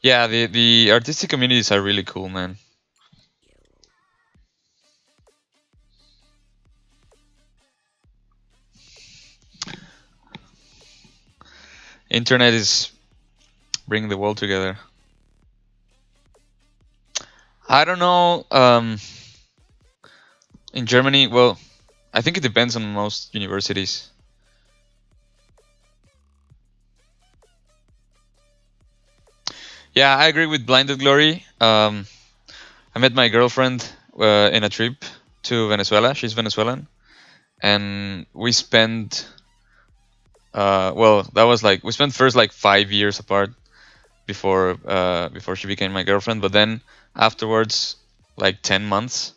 Yeah, the artistic communities are really cool, man. Internet is bringing the world together. I don't know. In Germany, well, I think it depends on most universities. Yeah, I agree with Blinded Glory. I met my girlfriend in a trip to Venezuela. She's Venezuelan, and we spent well, that was like, we spent first like 5 years apart before she became my girlfriend, but then afterwards like 10 months.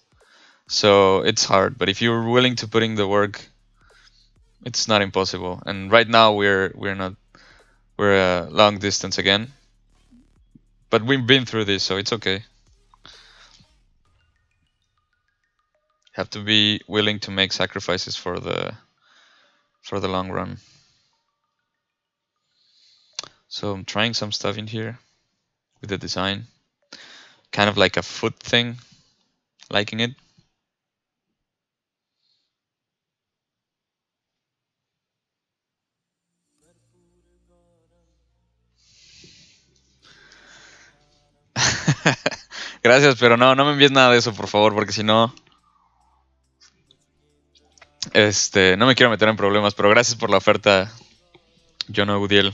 So it's hard, but if you're willing to put in the work, it's not impossible. And right now we're long distance again, but we've been through this, so it's okay. Have to be willing to make sacrifices for the long run. So I'm trying some stuff in here with the design, kind of like a foot thing, liking it. Gracias, pero no me envíes nada de eso, por favor, porque si no, no me quiero meter en problemas, pero gracias por la oferta, John Udiel.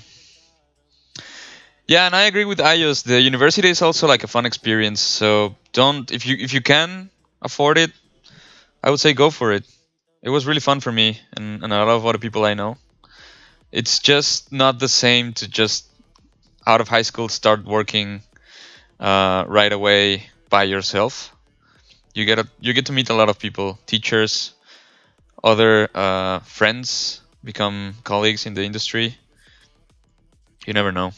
Yeah, and I agree with Ayos. The university is also like a fun experience. So don't, if you can afford it, I would say go for it. It was really fun for me and a lot of other people I know. It's just not the same to just out of high school start working right away by yourself. You get to meet a lot of people, teachers, other friends, become colleagues in the industry. You never know.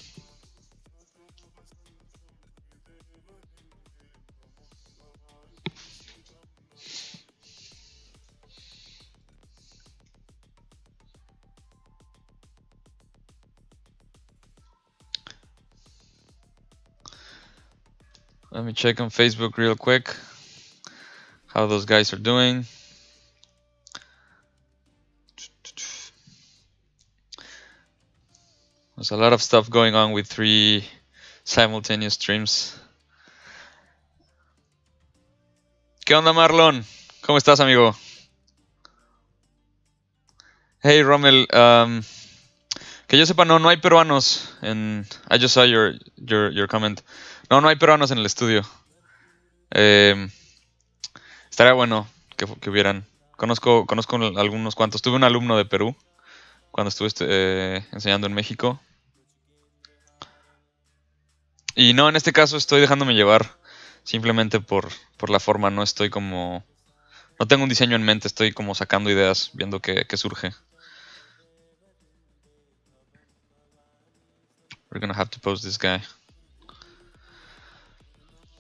Let me check on Facebook real quick how those guys are doing. There's a lot of stuff going on with 3 simultaneous streams. ¿Qué onda, Marlon? ¿Cómo estás, amigo? Hey, Rommel. Que yo sepa, no hay peruanos en... I just saw your comment. No hay peruanos en el estudio. Estaría bueno que hubieran. Conozco algunos cuantos. Tuve un alumno de Perú cuando estuve enseñando en México. Y no, en este caso estoy dejándome llevar simplemente por la forma. No estoy como... No tengo un diseño en mente, estoy como sacando ideas, viendo qué surge. We're gonna have to post this guy.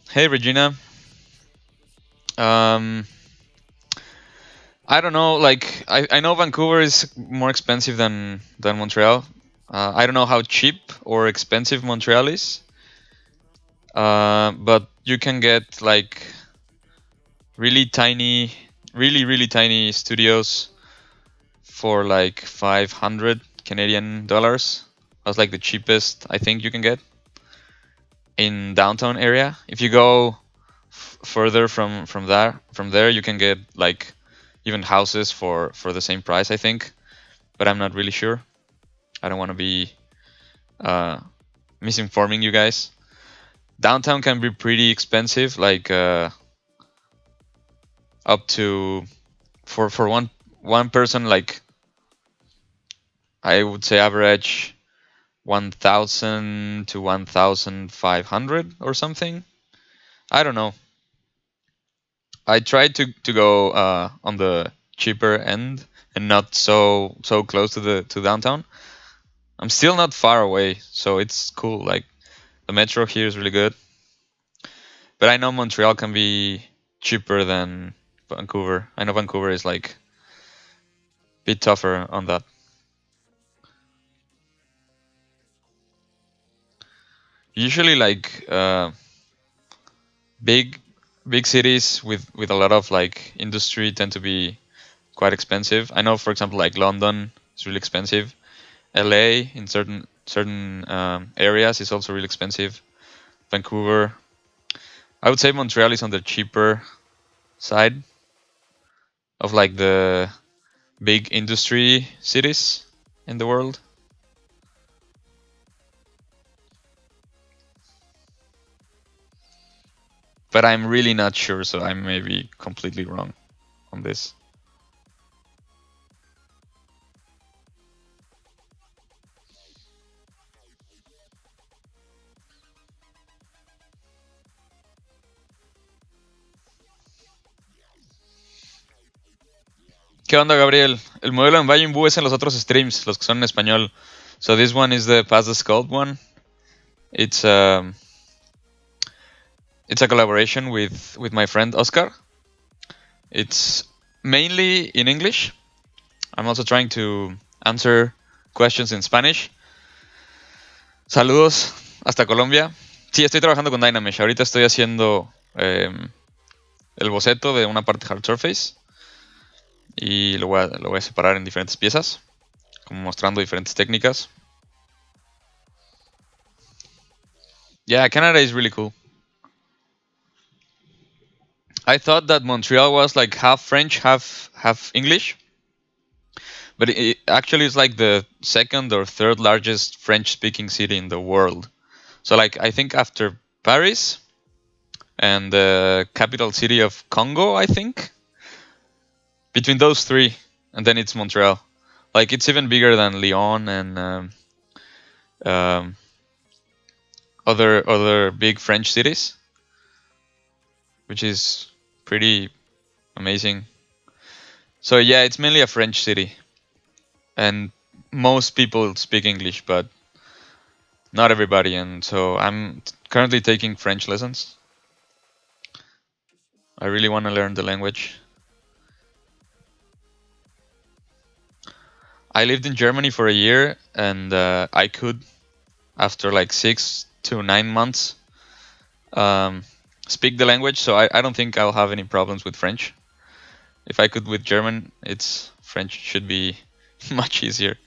Hey, Regina. I don't know, like, I know Vancouver is more expensive than Montreal. I don't know how cheap or expensive Montreal is. But you can get like really tiny studios for like 500 Canadian dollars. That's like the cheapest I think you can get in downtown area. If you go further from there, you can get like even houses for the same price, I think. but I'm not really sure. I don't want to be misinforming you guys. Downtown can be pretty expensive, like up to for one person, like I would say average 1,000 to 1,500 or something. I don't know. I tried to go on the cheaper end and not so close to downtown. I'm still not far away, so it's cool. Like the metro here is really good, but I know Montreal can be cheaper than Vancouver. I know Vancouver is like a bit tougher on that. Usually, like big cities with a lot of like industry tend to be quite expensive. I know, for example, like London is really expensive. LA in certain areas is also really expensive. Vancouver, I would say Montreal is on the cheaper side of like the big industry cities in the world. But I'm really not sure, so I may be completely wrong on this. ¿Qué onda, Gabriel? El modelo en Majin Buu es en los otros streams, los que son en español. So this one is the Pass the Sculpt one. It's a collaboration with my friend Oscar. It's mainly in English. I'm also trying to answer questions in Spanish. Saludos hasta Colombia. Sí, estoy trabajando con Dynamesh. Ahorita estoy haciendo el boceto de una parte hard surface y lo voy a separar en diferentes piezas, como mostrando diferentes técnicas. Yeah, Canada is really cool. I thought that Montreal was like half French, half English, but it actually is like the second or third largest French-speaking city in the world. So like I think after Paris and the capital city of Congo, I think, between those three, and then it's Montreal. Like it's even bigger than Lyon and other big French cities, which is pretty amazing. So yeah, it's mainly a French city, and most people speak English, but not everybody. And so I'm currently taking French lessons. I really want to learn the language. I lived in Germany for a year, and I could, after like 6 to 9 months, speak the language. So I don't think I'll have any problems with French. If I could with German, French should be much easier.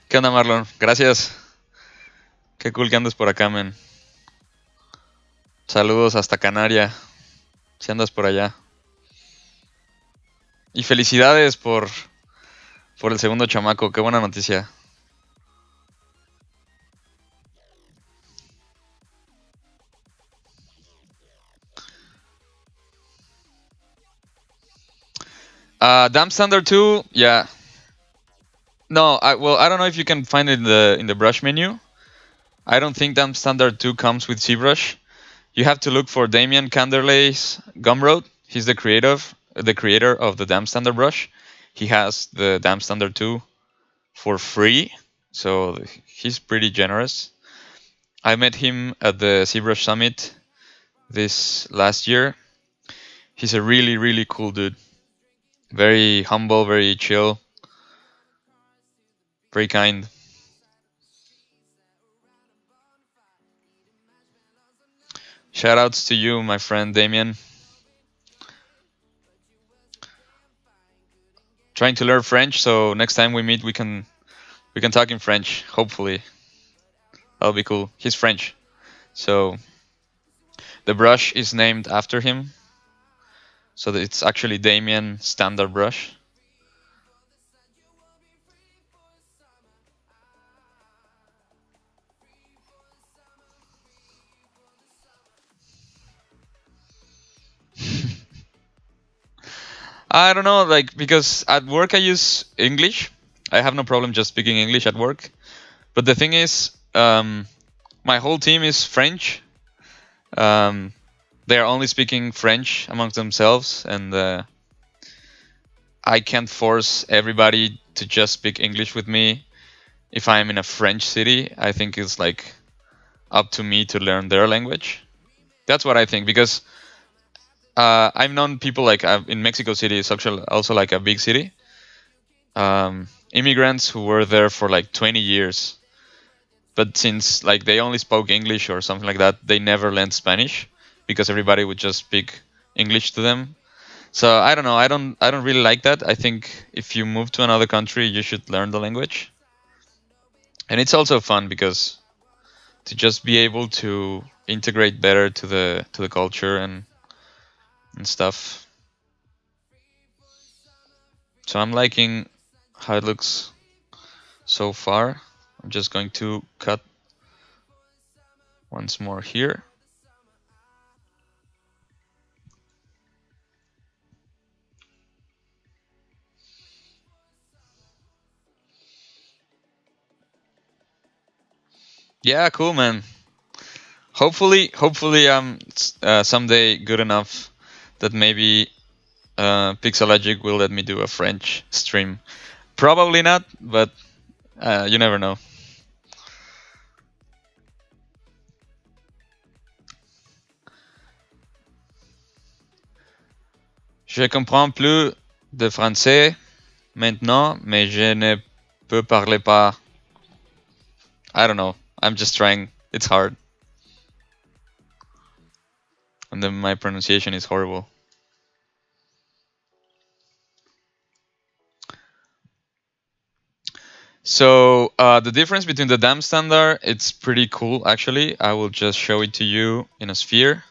¿Qué onda, Marlon? Gracias. Qué cool que andes por acá, men. Saludos hasta Canaria, si andas por allá. Y felicidades por el segundo chamaco, qué buena noticia. Damp Standard 2, yeah. No, I don't know if you can find it in the brush menu. I don't think Damp Standard 2 comes with ZBrush. You have to look for Damien Canderley's Gumroad. He's the creator of the Damp Standard brush. He has the Damp Standard 2 for free, so he's pretty generous. I met him at the ZBrush Summit this last year. He's a really, really cool dude. Very humble, very chill, very kind. Shoutouts to you, my friend Damien. Trying to learn French, so next time we meet, we can talk in French, hopefully. That'll be cool. He's French, so the brush is named after him. So that it's actually Damien Standard Brush. I don't know, like, because at work I use English. I have no problem just speaking English at work. But the thing is, my whole team is French. They're only speaking French amongst themselves, and I can't force everybody to just speak English with me. If I'm in a French city, I think it's like up to me to learn their language. That's what I think, because I've known people like in Mexico City, is also like a big city. Immigrants who were there for like 20 years, but since like they only spoke English or something like that, they never learned Spanish because everybody would just speak English to them. So I don't know. I don't really like that. I think if you move to another country, you should learn the language. And it's also fun because to just be able to integrate better to the culture and stuff. So I'm liking how it looks so far. I'm just going to cut once more here. Yeah, cool, man. Hopefully I'm someday good enough that maybe Pixelogic will let me do a French stream. Probably not, but you never know. Je comprends plus de français maintenant, mais je ne peux parler pas. I don't know. I'm just trying. It's hard. And then my pronunciation is horrible. So the difference between the dam standard, it's pretty cool actually. I will just show it to you in a sphere.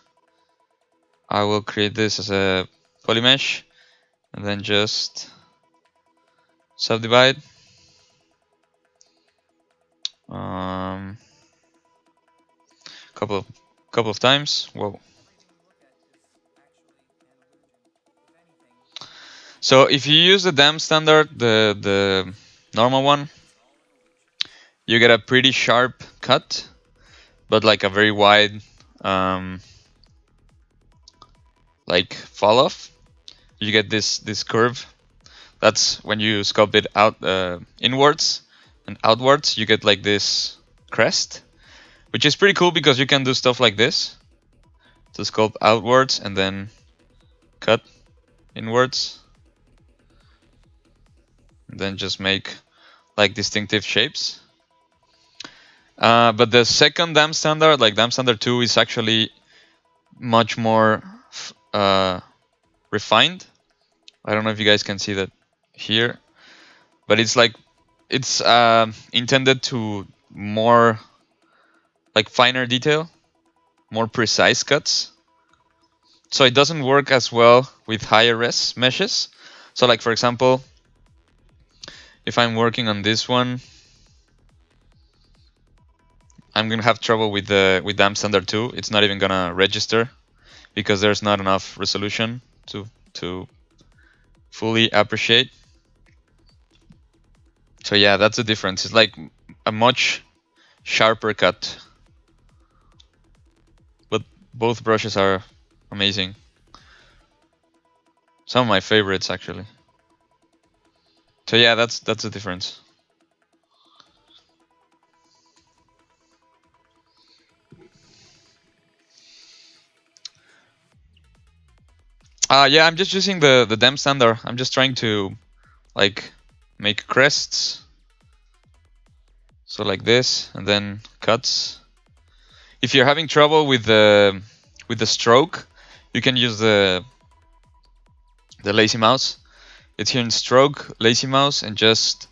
I will create this as a polymesh and then just subdivide. Couple of times. Whoa. So if you use the dam standard, the normal one, you get a pretty sharp cut, but like a very wide like fall off. You get this curve. That's when you sculpt it out inwards and outwards. You get like this crest, which is pretty cool because you can do stuff like this to sculpt outwards and then cut inwards, and then just make like distinctive shapes. But the second dam standard, like dam standard 2, is actually much more refined. I don't know if you guys can see that here, but it's like it's intended to more like finer detail, more precise cuts. So it doesn't work as well with higher res meshes. So like for example, if I'm working on this one, I'm gonna have trouble with dam standard 2. It's not even gonna register because there's not enough resolution to fully appreciate. So yeah, that's the difference. It's like a much sharper cut. But both brushes are amazing. Some of my favorites actually. So yeah, that's the difference. Yeah, I'm just using the dam standard. I'm just trying to like make crests. So like this, and then cuts. If you're having trouble with the stroke, you can use the lazy mouse. It's here in stroke, lazy mouse, and just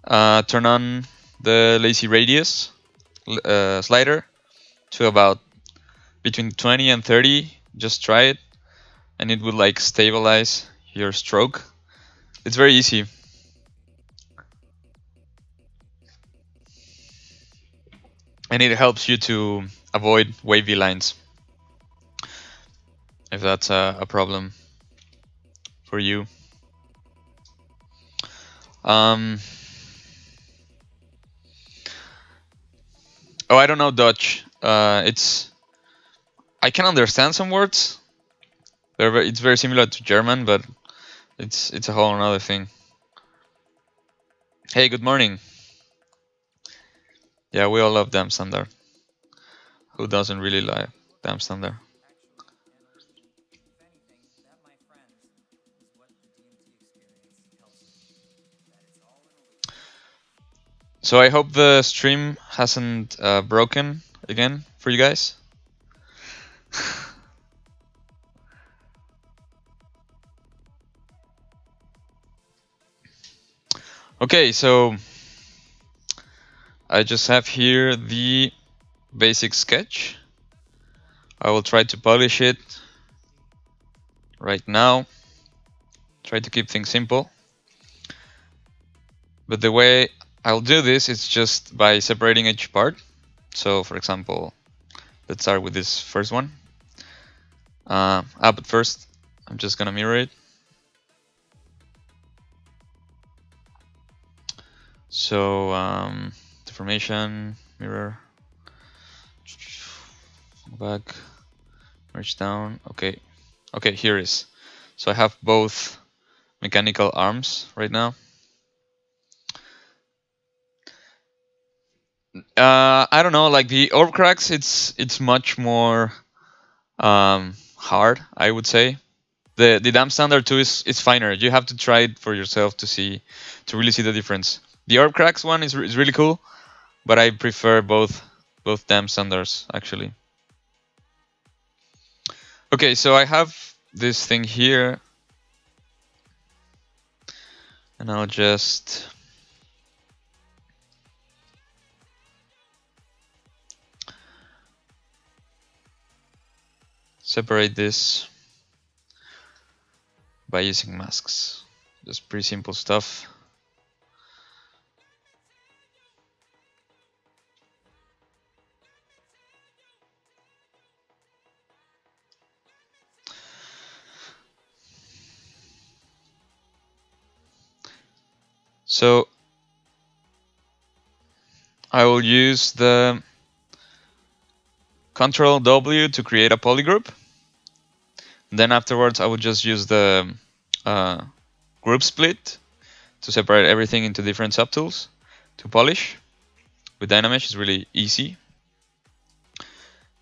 turn on the lazy radius slider to about between 20 and 30. Just try it, and it would like stabilize your stroke. It's very easy. And it helps you to avoid wavy lines, if that's a problem for you. Oh, I don't know Dutch. I can understand some words. It's very similar to German, but it's a whole another thing. Hey, good morning. Yeah, we all love Dam Standard. Who doesn't really like Dam Standard? So I hope the stream hasn't broken again for you guys. Okay, so I just have here the basic sketch. I will try to polish it right now. Try to keep things simple. But the way I'll do this is just by separating each part. So for example, let's start with this first one. But first, I'm just gonna mirror it. So deformation, mirror, back, merge down. Okay, here it is. So I have both mechanical arms right now. I don't know, like the orb cracks, it's much more hard, I would say. The Dam Standard 2 is finer. You have to try it for yourself to really see the difference. The orb cracks one is really cool, but I prefer both Dam Standards actually. Okay, so I have this thing here, and I'll just separate this by using masks. Just pretty simple stuff. So I will use the Control W to create a polygroup. Then afterwards, I will just use the group split to separate everything into different subtools to polish. With Dynamesh, it's really easy.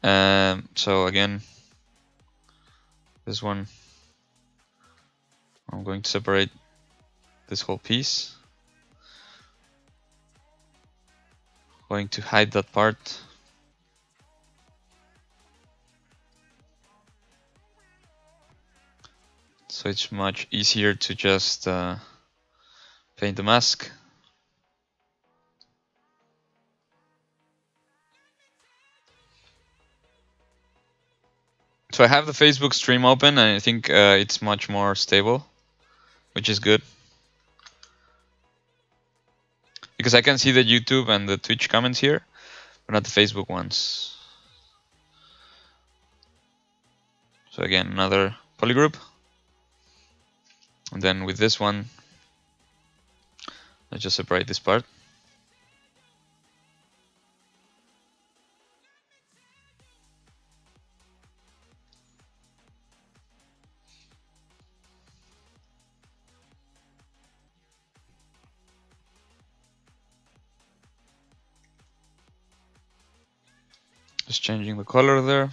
So again, this one, I'm going to separate this whole piece. Going to hide that part. So it's much easier to just paint the mask. So I have the Facebook stream open, and I think it's much more stable, which is good. Because I can see the YouTube and the Twitch comments here, but not the Facebook ones. So again, another polygroup. And then with this one, let's just separate this part. Just changing the color there.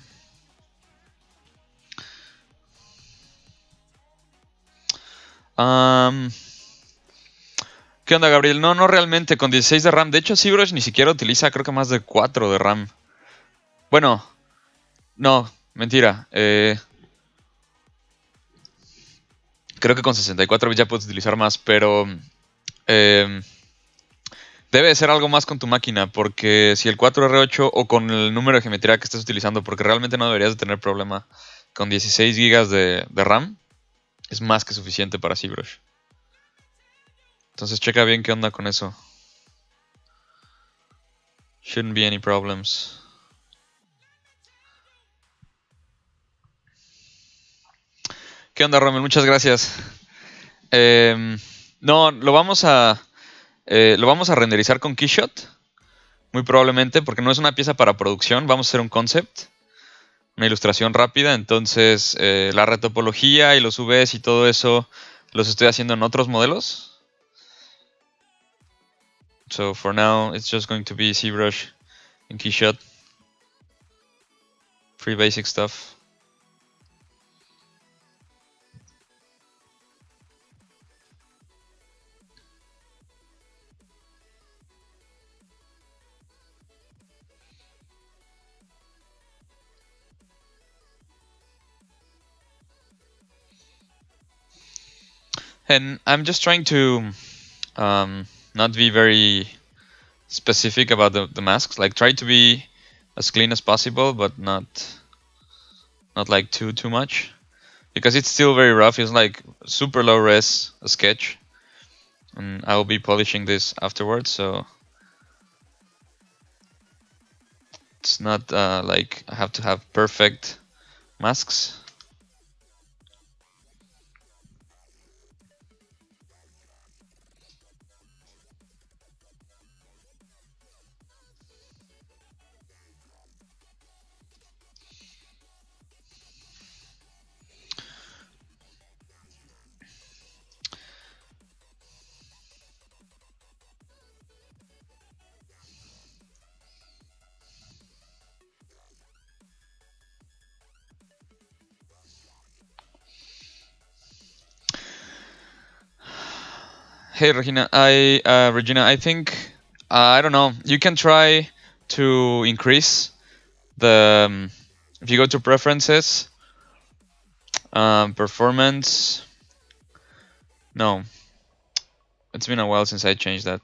¿Qué onda, Gabriel? No, no realmente, con 16 de RAM. De hecho, ZBrush ni siquiera utiliza, creo que más de 4 de RAM. Bueno, no, mentira. Creo que con 64 ya puedes utilizar más, pero Debe de ser algo más con tu máquina, porque si el 4R8 o con el número de geometría que estés utilizando, porque realmente no deberías de tener problema. Con 16 GB de RAM es más que suficiente para ZBrush. Entonces checa bien qué onda con eso. Shouldn't be any problems. ¿Qué onda, Rommel? Muchas gracias. No, lo vamos a renderizar con Keyshot. Muy probablemente, porque no es una pieza para producción. Vamos a hacer un concept. Una ilustración rápida. Entonces, la retopología y los UVs y todo eso los estoy haciendo en otros modelos. So, for now, it's just going to be ZBrush and Keyshot. Pretty basic stuff. And I'm just trying to not be very specific about the masks. Like, try to be as clean as possible, but not like too much, because it's still very rough. It's like super low res sketch, and I will be polishing this afterwards, so it's not like I have to have perfect masks. Hey Regina, I think I don't know. You can try to increase the if you go to preferences, performance. No, it's been a while since I changed that.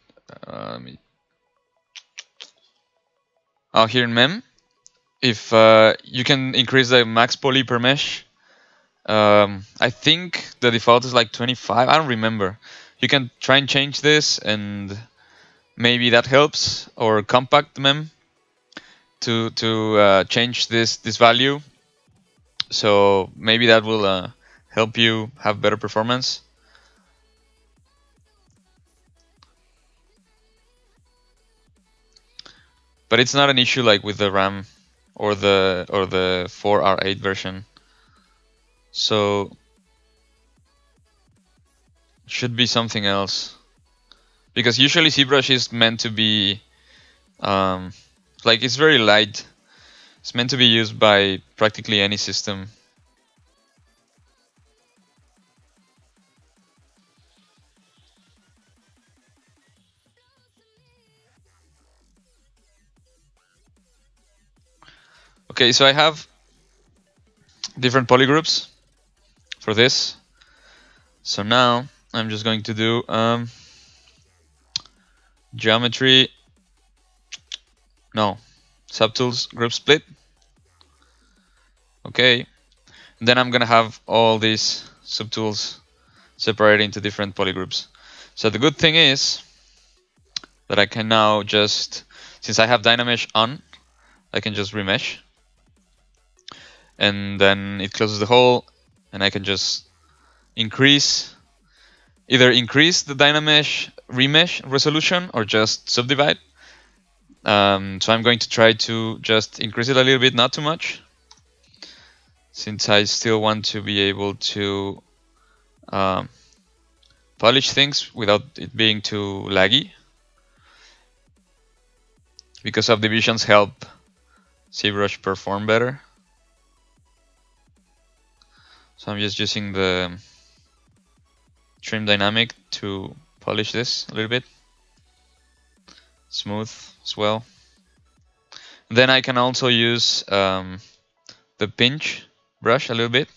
Oh, here in mem, if you can increase the max poly per mesh. I think the default is like 25. I don't remember. You can try and change this, and maybe that helps. Or compact mem to change this value. So maybe that will help you have better performance. But it's not an issue like with the RAM or the 4R8 version. So it should be something else. Because usually ZBrush is meant to be like, it's very light. It's meant to be used by practically any system. Okay, so I have different polygroups for this. So now I'm just going to do geometry. No, subtools group split. Okay, and then I'm gonna have all these subtools separated into different polygroups. So the good thing is that I can now just, since I have Dynamesh on, I can just remesh, and then it closes the hole, and I can just either increase the Dynamesh remesh resolution or just subdivide. So I'm going to try to just increase it a little bit, not too much, since I still want to be able to polish things without it being too laggy, because subdivisions help ZBrush perform better. So I'm just using the trim dynamic to polish this a little bit, smooth as well. Then I can also use the pinch brush a little bit.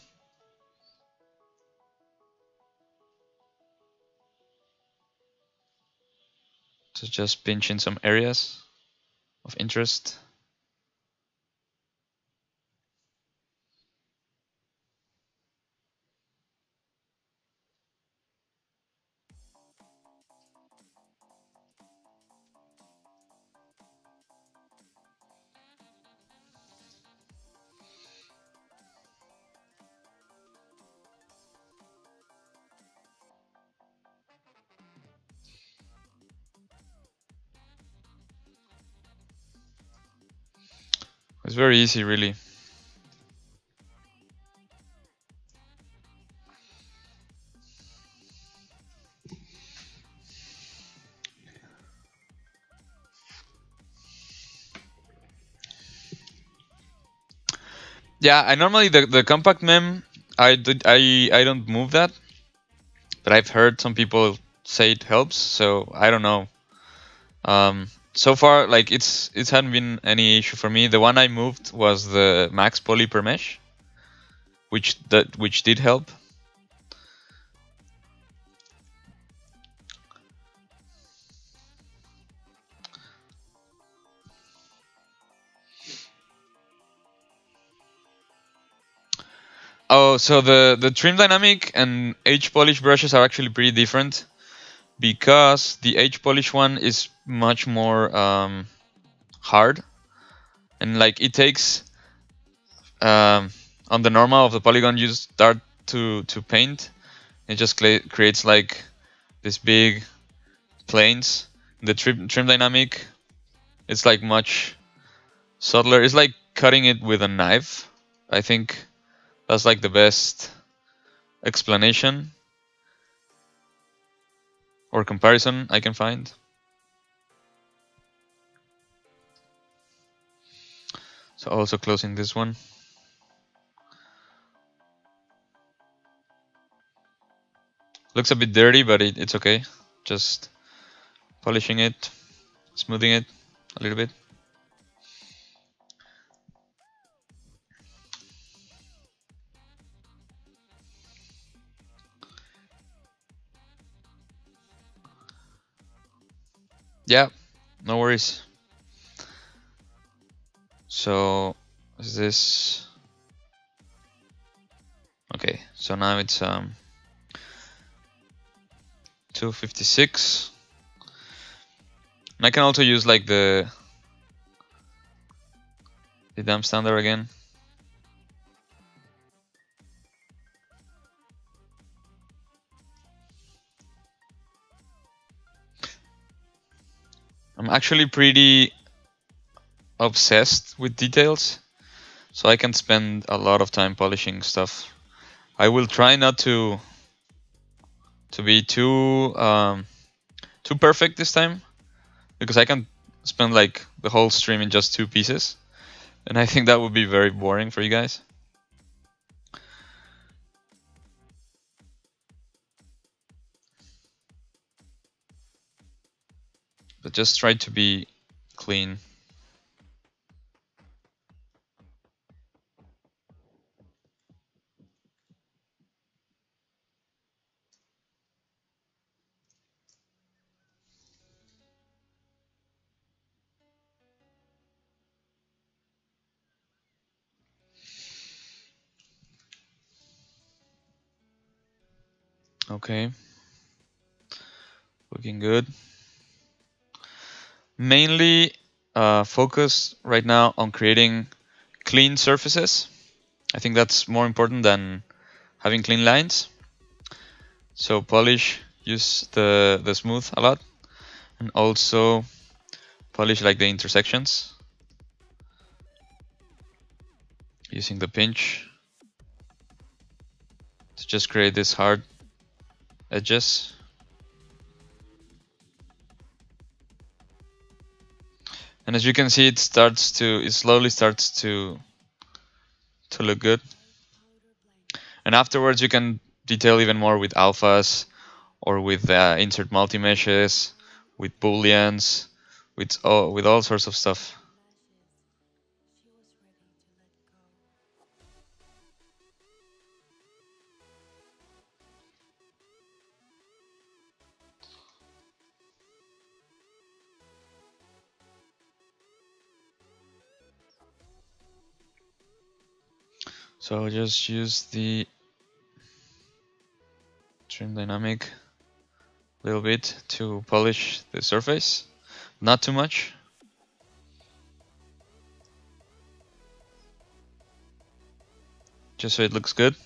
So just pinch in some areas of interest. It's very easy, really. Yeah, I normally the compact mem, I don't move that, but I've heard some people say it helps, so I don't know. So far, like it hadn't been any issue for me. The one I moved was the max poly per mesh, which did help. Oh, so the trim dynamic and H polish brushes are actually pretty different, because the H polish one is much more hard, and like it takes on the normal of the polygon you start to paint, it just creates like this big planes. The trim dynamic, it's like much subtler. It's like cutting it with a knife. I think that's like the best explanation or comparison I can find. So also closing this one. Looks a bit dirty, but it's okay. Just polishing it, smoothing it a little bit. Yeah, no worries. So is this okay? So now it's 256, and I can also use like the damp standard again. I'm actually pretty obsessed with details, so I can spend a lot of time polishing stuff. I will try not to be too perfect this time, because I can spend like the whole stream in just 2 pieces, and I think that would be very boring for you guys. But just try to be clean. Okay, looking good. Mainly focus right now on creating clean surfaces. I think that's more important than having clean lines. So polish, use the smooth a lot, and also polish like the intersections using the pinch to just create these hard edges. And as you can see, it slowly starts to look good. And afterwards, you can detail even more with alphas, or with insert multi-meshes, with booleans, with all sorts of stuff. So just use the trim dynamic a little bit to polish the surface, not too much. Just so it looks good.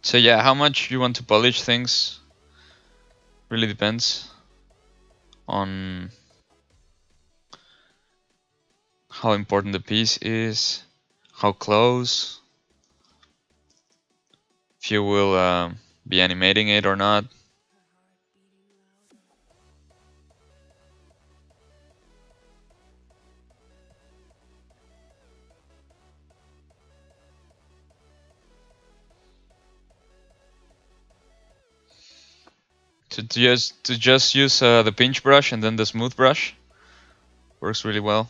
So yeah, how much you want to polish things really depends on how important the piece is, how close, if you will be animating it or not. To just use the pinch brush and then the smooth brush works really well.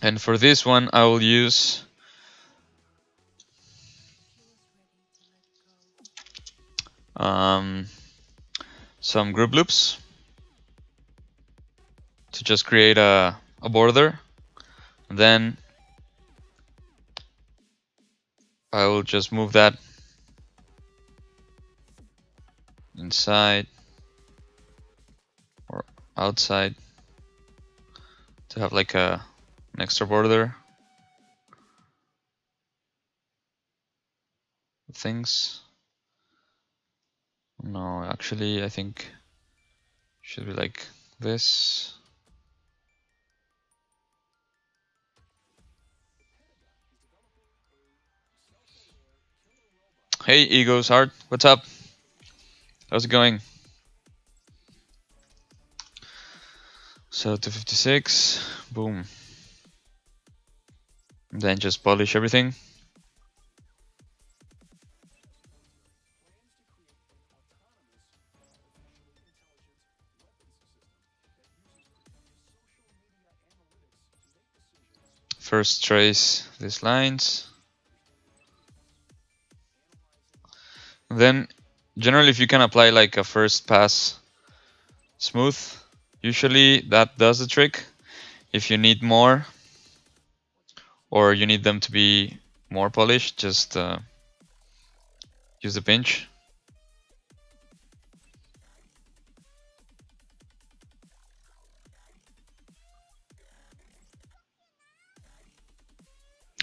And for this one, I will use some group loops to just create a border. And then I will just move that inside or outside to have like an extra border. Things. No, actually, I think it should be like this. Hey, Egos Art, what's up? How's it going? So 256, boom. And then just polish everything. First trace these lines. And then generally if you can apply like a first pass smooth, usually that does the trick. If you need more or you need them to be more polished, just use the pinch.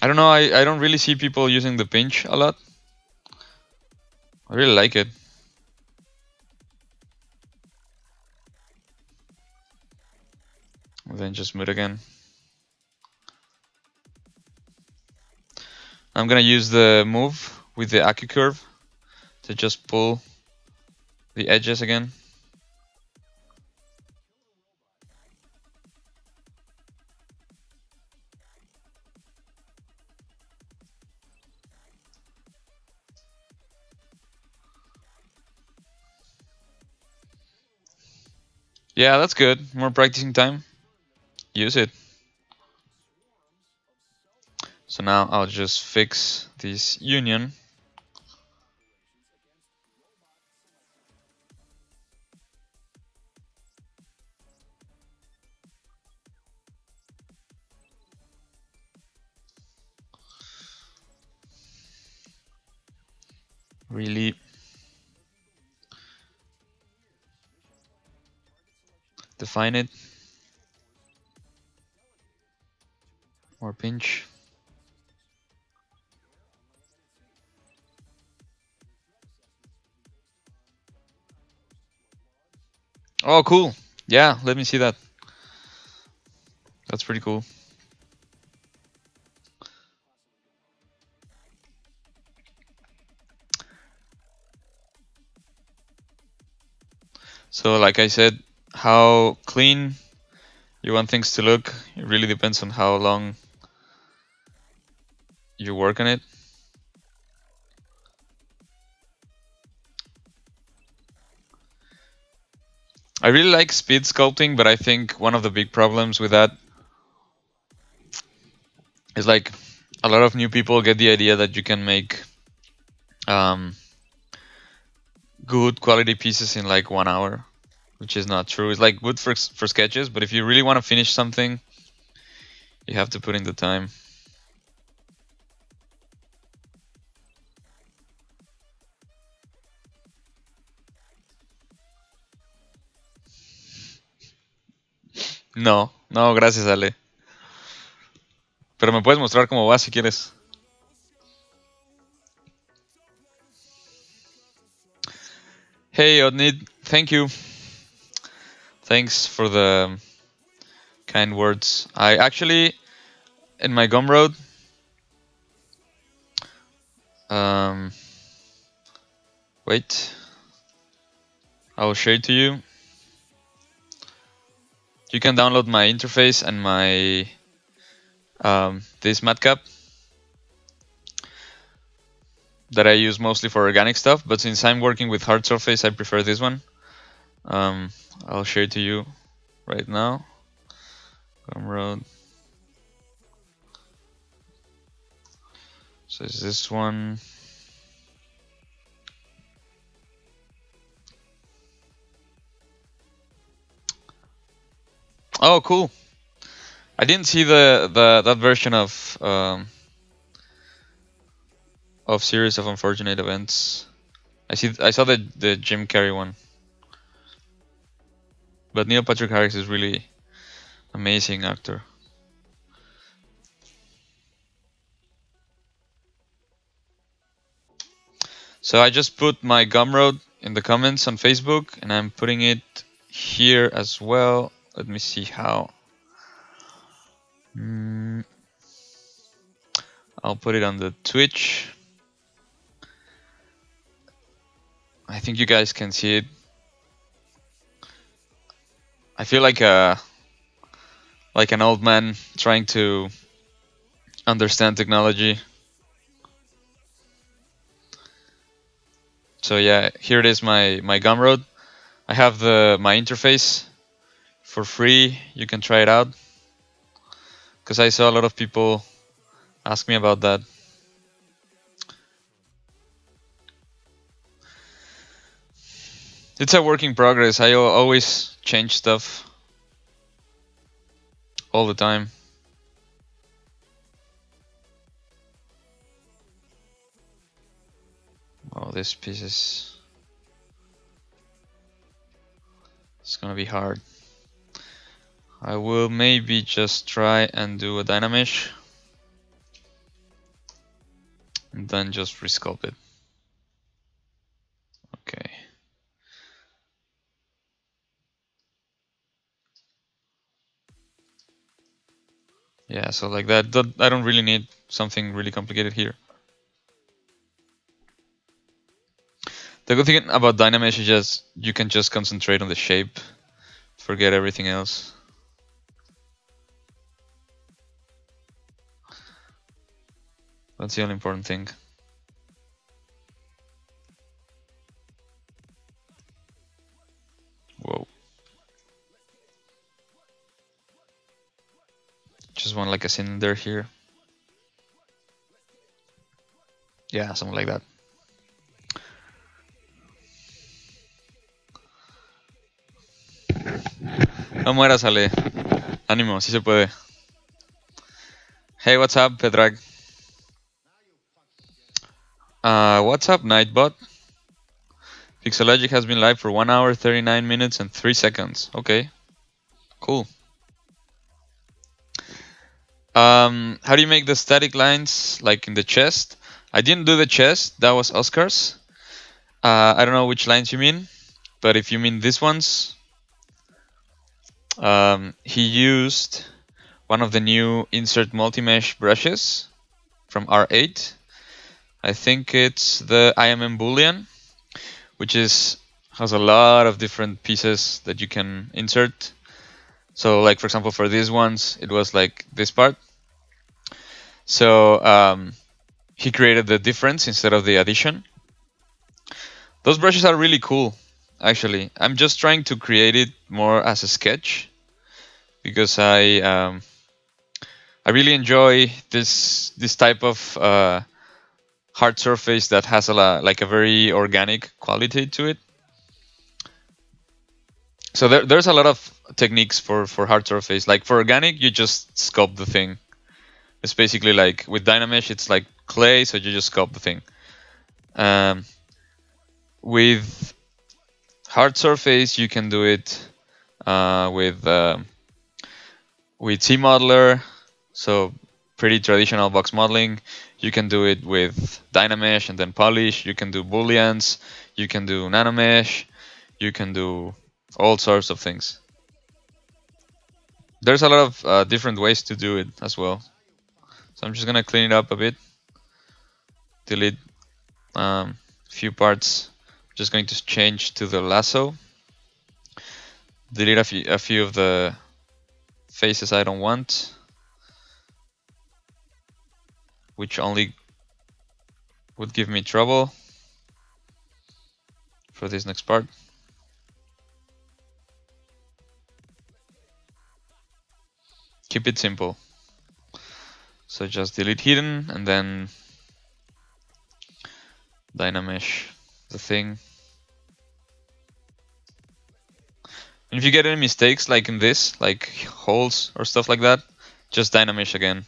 I don't know, I don't really see people using the pinch a lot. I really like it. And then just smooth again. I'm gonna use the move with the AccuCurve to just pull the edges again. Yeah, that's good. More practicing time. Use it. So now I'll just fix this union. Really define it. More pinch. Oh, cool. Yeah, let me see that. That's pretty cool. So like I said, how clean you want things to look, it really depends on how long you work on it. I really like speed sculpting, but I think one of the big problems with that is like a lot of new people get the idea that you can make good quality pieces in like 1 hour, which is not true. It's like good for sketches, but if you really want to finish something, you have to put in the time. No, no, gracias, Ale. Pero me puedes mostrar cómo va si quieres. Hey, Odnid, thank you. Thanks for the kind words. I actually, in my Gumroad, wait, I will share it to you. You can download my interface and my this matcap that I use mostly for organic stuff, but since I'm working with hard surface, I prefer this one. I'll share it to you right now. Gumroad. So is this one? Oh, cool! I didn't see that version of Series of Unfortunate Events. I saw the Jim Carrey one, but Neil Patrick Harris is really amazing actor. So I just put my Gumroad in the comments on Facebook, and I'm putting it here as well. Let me see how. I'll put it on the Twitch. I think you guys can see it. I feel like an old man trying to understand technology. So yeah, here it is, my Gumroad. I have my interface for free. You can try it out, because I saw a lot of people ask me about that. It's a work in progress. I always change stuff all the time. Oh, this piece is... it's gonna be hard. I will maybe just try and do a Dynamesh and then just resculpt it. Okay. Yeah, so like that. I don't really need something really complicated here. The good thing about Dynamesh is just you can just concentrate on the shape, forget everything else. That's the only important thing. Whoa. Just want like a cylinder here. Yeah, something like that. No mueras, Ale. Ánimo, sí se puede. Hey, what's up, Pedrag? What's up, Nightbot? Pixologic has been live for 1 hour, 39 minutes, and 3 seconds. Okay, cool. How do you make the static lines like in the chest? I didn't do the chest, that was Oscar's. I don't know which lines you mean, but if you mean these ones, he used one of the new insert multi-mesh brushes from R8. I think it's the IMM Boolean, which has a lot of different pieces that you can insert. So like, for example, for these ones, it was like this part. So he created the difference instead of the addition. Those brushes are really cool. actually. I'm just trying to create it more as a sketch because I really enjoy this type of hard surface that has like a very organic quality to it. So there's a lot of techniques for hard surface. Like for organic, you just sculpt the thing. It's basically like with Dynamesh, it's like clay, so you just sculpt the thing. With hard surface, you can do it with C-Modeler, so pretty traditional box modeling. You can do it with Dynamesh and then polish. You can do booleans. You can do nanomesh. You can do all sorts of things. There's a lot of different ways to do it as well. So I'm just gonna clean it up a bit. Delete a few parts. I'm just going to change to the lasso. Delete a few of the faces I don't want, which only would give me trouble for this next part. Keep it simple. So just delete hidden and then Dynamesh the thing. And if you get any mistakes like in this, like holes or stuff like that, just Dynamesh again.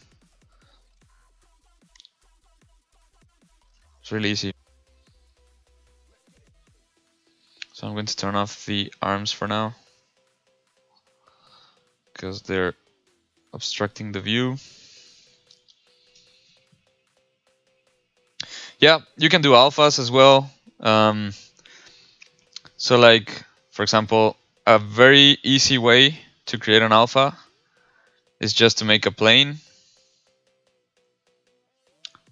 It's really easy. So I'm going to turn off the arms for now because they're obstructing the view. Yeah, you can do alphas as well. So like, for example, a very easy way to create an alpha is just to make a plane.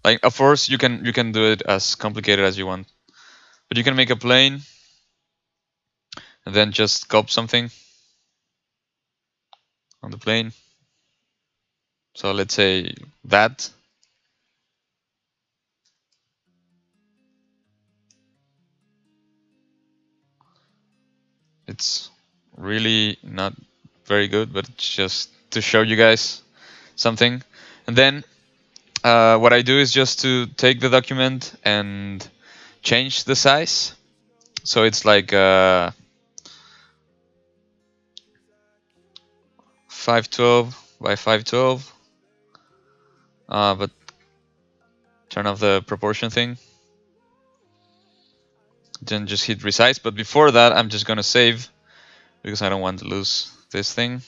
Like, of course, you can do it as complicated as you want, but you can make a plane and then just sculpt something on the plane. So let's say that. It's really not very good, but it's just to show you guys something. And then what I do is just to take the document and change the size. So it's like 512 by 512. But turn off the proportion thing. Then just hit resize. But before that, I'm just gonna save because I don't want to lose this thing.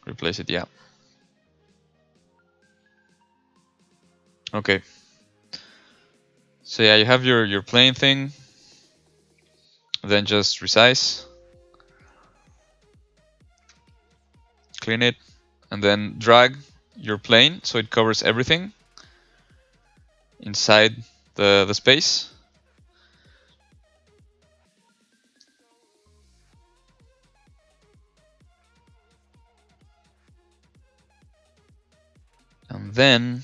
Replace it, yeah. Okay. So yeah, you have your plane thing. Then just resize. Clean it. And then drag your plane so it covers everything inside the space. And then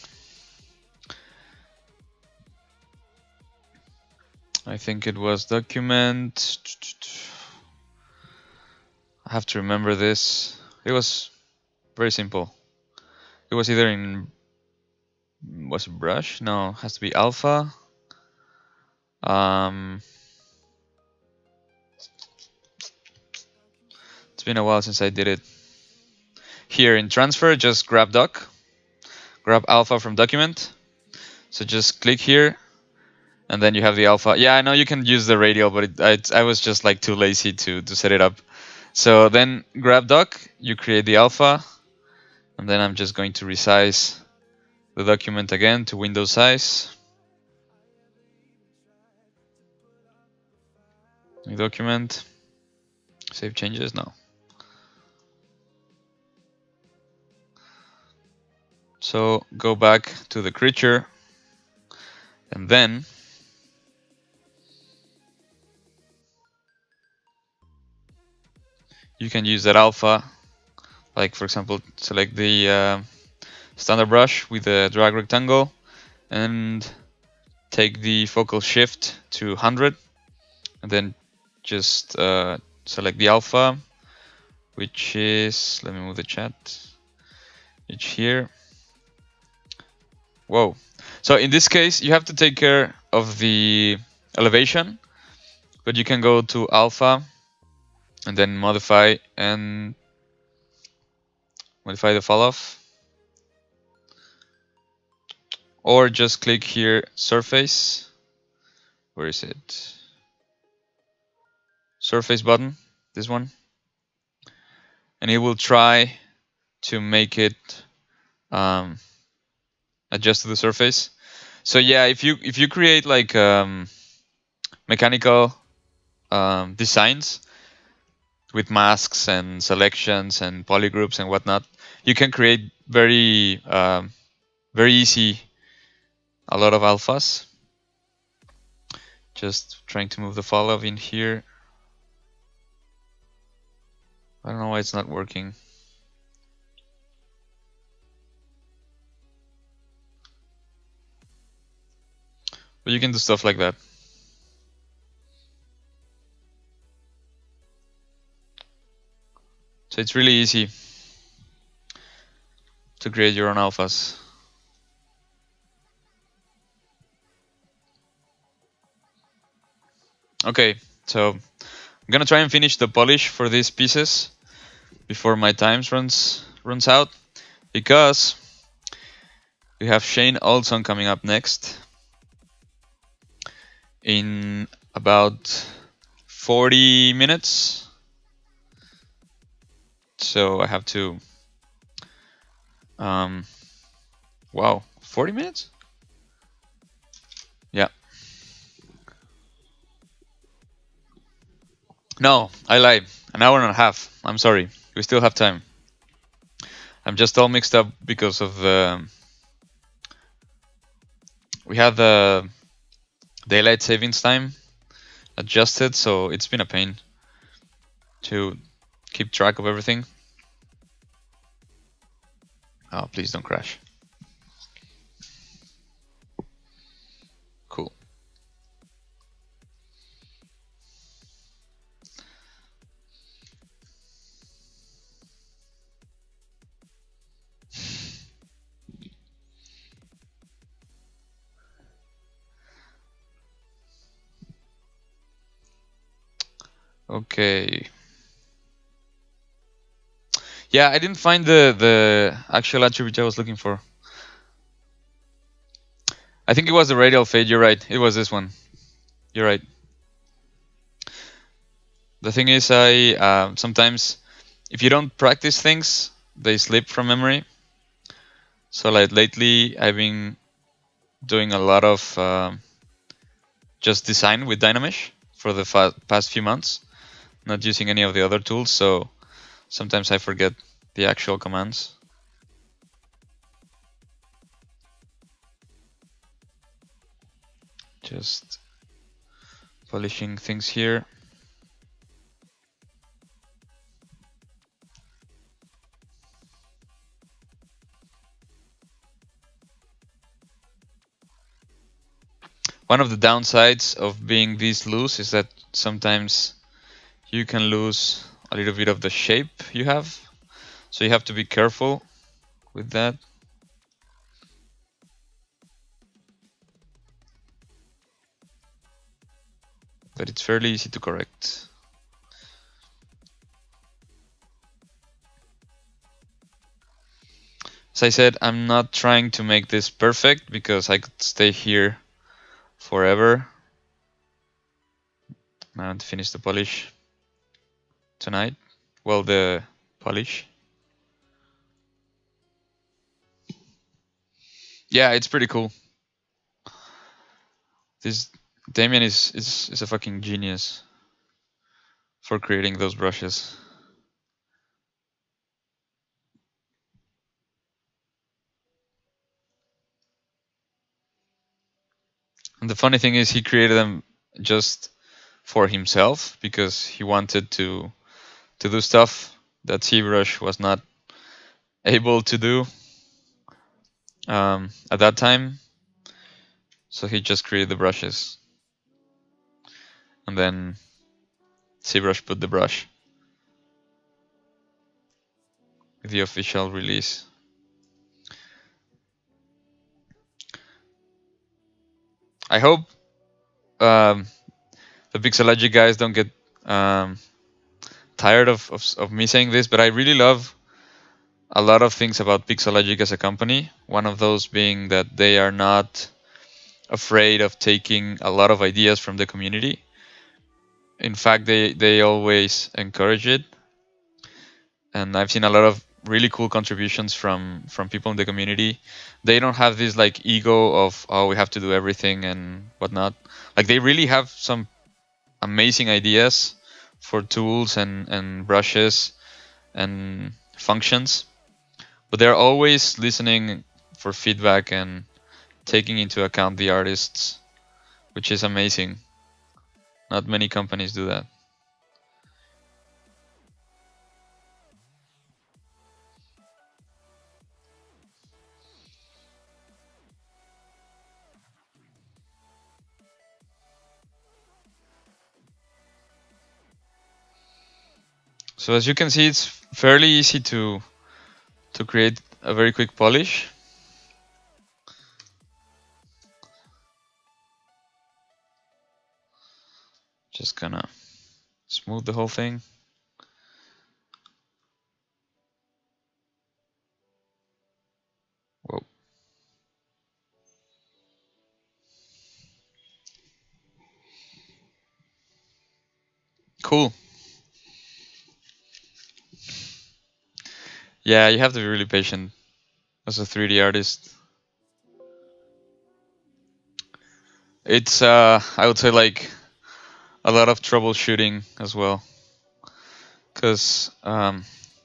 I think it was document. I have to remember this. It was very simple. It was either in, was it brush? No, it has to be alpha. It's been a while since I did it. Here in transfer, just grab doc, grab alpha from document. So just click here, and then you have the alpha. Yeah, I know you can use the radial, but I was just like too lazy to set it up. So then grab doc, you create the alpha, and then I'm just going to resize the document again to window size. New document, save changes, no. So go back to the creature, and then you can use that alpha. Like for example, select the standard brush with the drag rectangle and take the focal shift to 100, and then just select the alpha, which is, let me move the chat, it's here. Whoa. So in this case, you have to take care of the elevation, but you can go to alpha and then modify the fall off. Or just click here, surface. Where is it? Surface button, this one. And it will try to make it adjust to the surface. So yeah, if you create like mechanical designs with masks and selections and polygroups and whatnot, you can create very easy a lot of alphas. Just trying to move the fall off in here. I don't know why it's not working. But you can do stuff like that. So it's really easy to create your own alphas. Okay, so I'm gonna try and finish the polish for these pieces before my time runs out, because we have Shane Olson coming up next in about 40 minutes. So I have to wow, 40 minutes? Yeah. No, I lied. An hour and a half. I'm sorry. We still have time. I'm just all mixed up because of the... We had the daylight savings time adjusted, so it's been a pain to keep track of everything. Oh, please don't crash. Cool. Okay. Yeah, I didn't find the actual attribute I was looking for. I think it was the radial fade. You're right. It was this one. You're right. The thing is, I sometimes, if you don't practice things, they slip from memory. So like lately, I've been doing a lot of just design with Dynamesh for the past few months, not using any of the other tools. So sometimes I forget the actual commands. Just polishing things here. One of the downsides of being this loose is that sometimes you can lose a little bit of the shape you have. So you have to be careful with that. But it's fairly easy to correct. As I said, I'm not trying to make this perfect because I could stay here forever. I want to finish the polish tonight. Well, the polish. Yeah, it's pretty cool. This Damien is a fucking genius for creating those brushes. And the funny thing is, he created them just for himself because he wanted to do stuff that ZBrush was not able to do at that time. So he just created the brushes, and then ZBrush put the brush with the official release. I hope the Pixologic guys don't get tired of me saying this, but I really love a lot of things about Pixologic as a company. One of those being that they are not afraid of taking a lot of ideas from the community. In fact, they always encourage it. And I've seen a lot of really cool contributions from people in the community. They don't have this like ego of, oh, we have to do everything and whatnot. Like they really have some amazing ideas for tools and brushes and functions, but they're always listening for feedback and taking into account the artists, which is amazing. Not many companies do that. So as you can see, it's fairly easy to create a very quick polish. Just gonna smooth the whole thing. Whoa. Cool. Yeah, you have to be really patient as a 3D artist. It's I would say like a lot of troubleshooting as well, because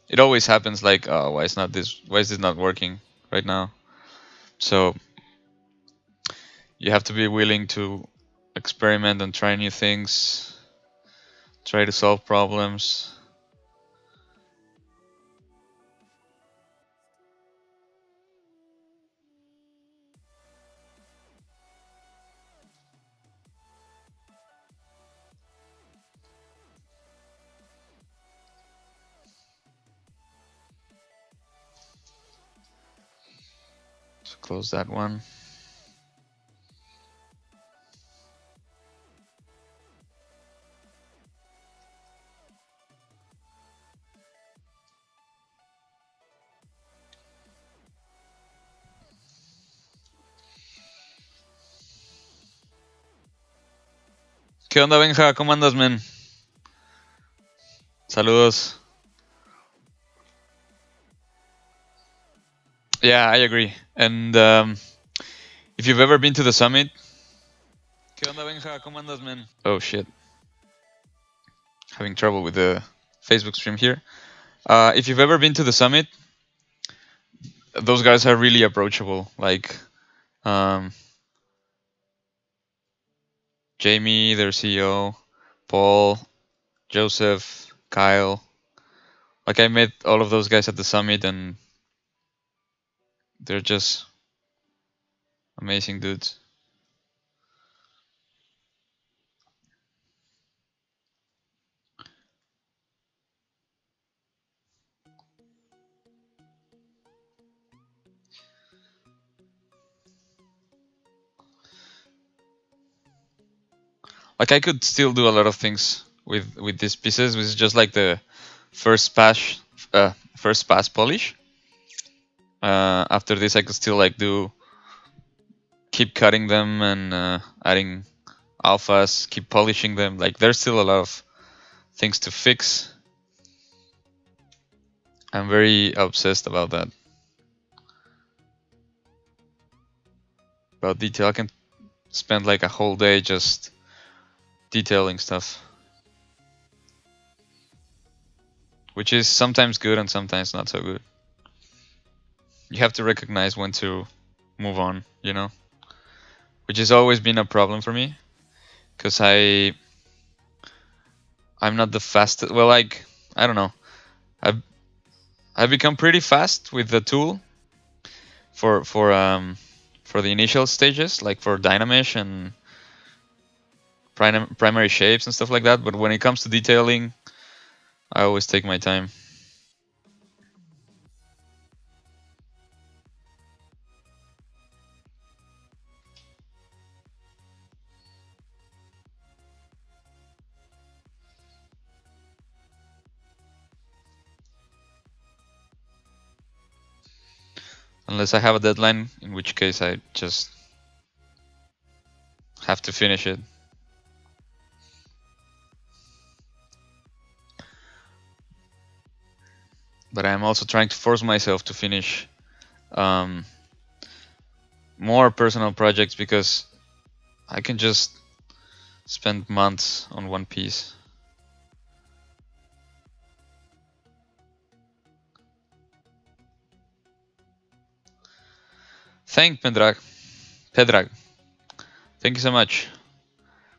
it always happens like, oh, why is this not working right now? So you have to be willing to experiment and try new things, try to solve problems. So close that one. ¿Qué onda, Benja? ¿Cómo andas, men? Saludos. Yeah, I agree. And if you've ever been to the summit... ¿Qué onda, Benja? ¿Cómo andas, man? Oh, shit. Having trouble with the Facebook stream here. If you've ever been to the summit, those guys are really approachable. Like Jamie, their CEO, Paul, Joseph, Kyle. Like I met all of those guys at the summit, and they're just amazing dudes. Like I could still do a lot of things with these pieces, which is just like the first pass polish. After this, I could still like keep cutting them and adding alphas, keep polishing them. Like there's still a lot of things to fix. I'm very obsessed about that. About detail, I can spend like a whole day just detailing stuff, which is sometimes good and sometimes not so good. You have to recognize when to move on, you know, which has always been a problem for me, because I'm not the fastest. Well, like I don't know, I've become pretty fast with the tool for for the initial stages, like for Dynamesh and primary shapes and stuff like that. But when it comes to detailing, I always take my time. Unless I have a deadline, in which case I just have to finish it. But I'm also trying to force myself to finish more personal projects, because I can just spend months on one piece. Thank Pedrag. Thank you so much.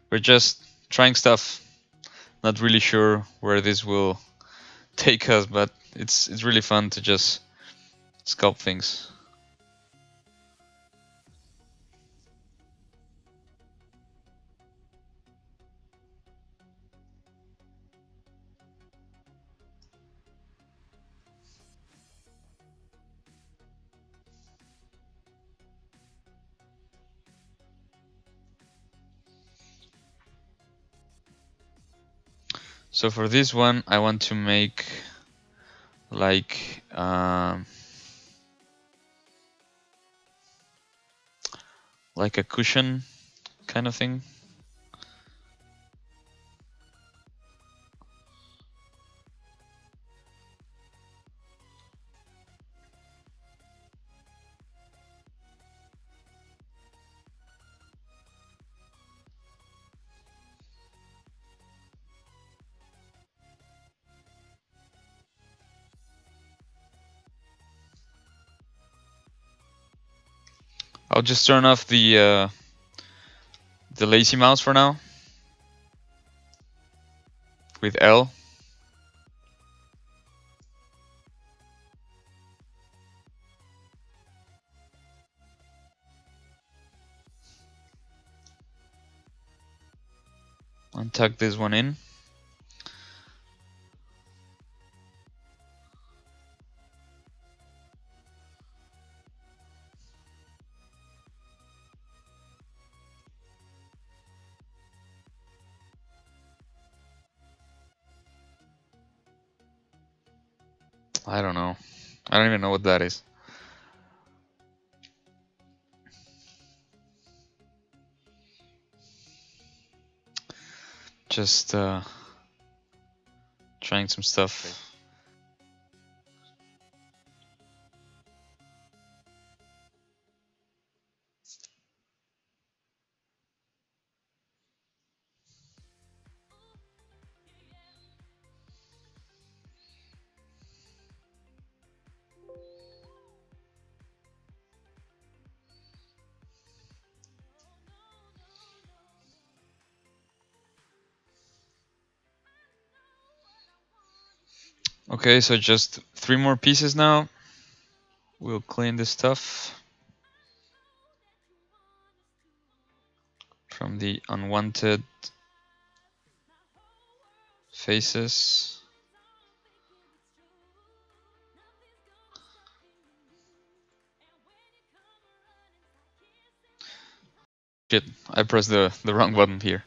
We're just trying stuff. Not really sure where this will take us, but it's really fun to just sculpt things. So for this one, I want to make like a cushion kind of thing. I'll just turn off the lazy mouse for now with L. And tuck this one in. I don't know. I don't even know what that is. Just trying some stuff. Okay, so just 3 more pieces now. We'll clean this stuff from the unwanted faces. Shit, I pressed the wrong button here.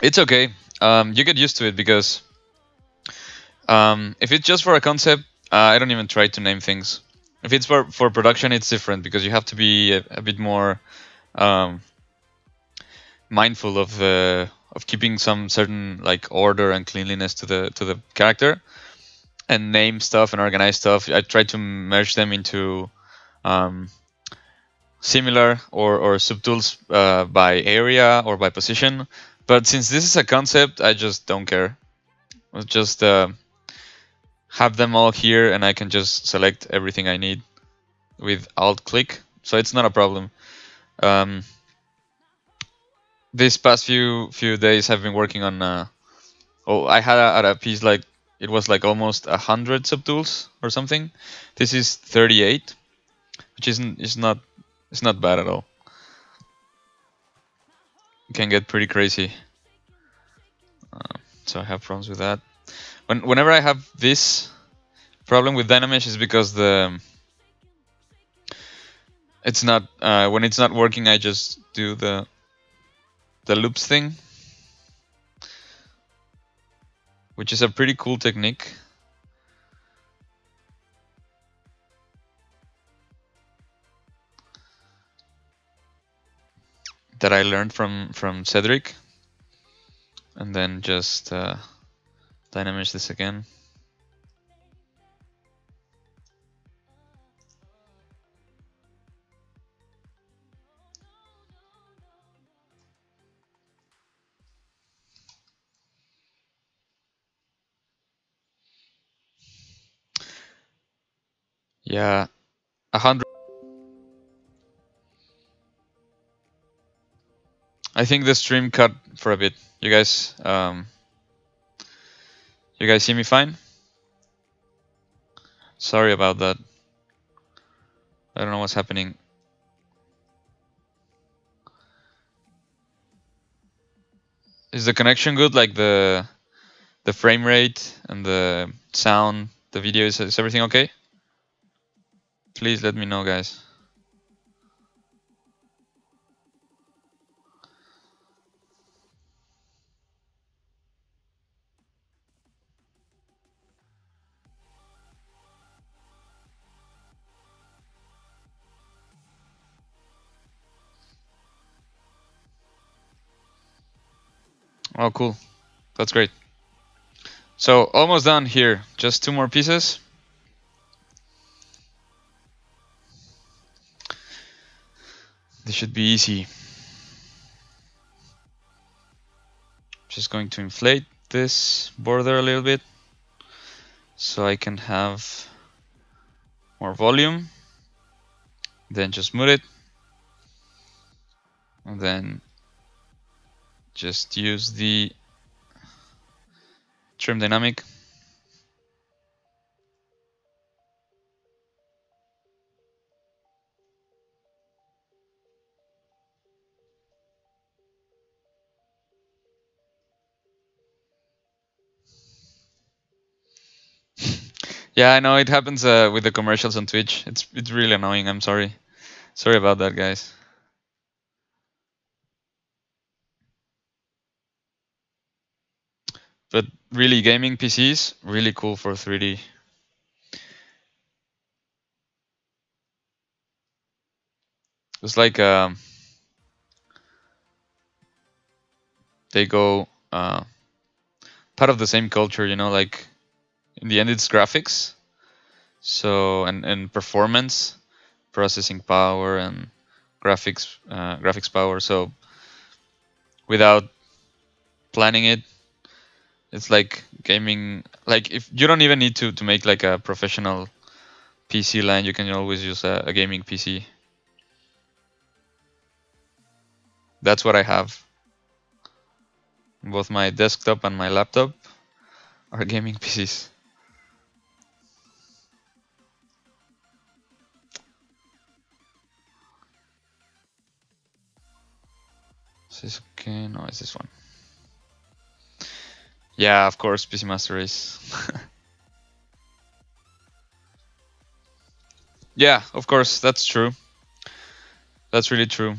It's okay. You get used to it, because if it's just for a concept, I don't even try to name things. If it's for production, it's different, because you have to be a bit more mindful of keeping some certain like order and cleanliness to the character, and name stuff and organize stuff. I try to merge them into similar or subtools by area or by position. But since this is a concept, I just don't care. I'll just have them all here, and I can just select everything I need with Alt-click, so it's not a problem. These past few days I've been working on I had a piece like it was like almost 100 subtools or something. This is 38, which is not bad at all. It can get pretty crazy. So I have problems with that. Whenever I have this problem with Dynamesh is because it's not when it's not working, I just do the loops thing, which is a pretty cool technique. That I learned from Cedric, and then just Dynamesh this again. Yeah, 100. I think the stream cut for a bit. You guys see me fine? Sorry about that. I don't know what's happening. Is the connection good? Like the frame rate and the sound, the video, is everything okay? Please let me know, guys. Oh, cool. That's great. So almost done here. Just 2 more pieces. This should be easy. Just going to inflate this border a little bit so I can have more volume. Then just smooth it. And then just use the trim dynamic. Yeah, I know it happens with the commercials on Twitch. It's really annoying. I'm sorry. Sorry about that, guys. But really, gaming PCs, really cool for 3D. It's like they go part of the same culture, you know, like in the end it's graphics. So and performance, processing power and graphics power. So without planning it, it's like gaming. Like if you don't even need to make like a professional PC line, you can always use a gaming PC. That's what I have. Both my desktop and my laptop are gaming PCs. Is this okay? No, it's this one. Yeah, of course, PC Master Race. Yeah, of course, that's true. That's really true.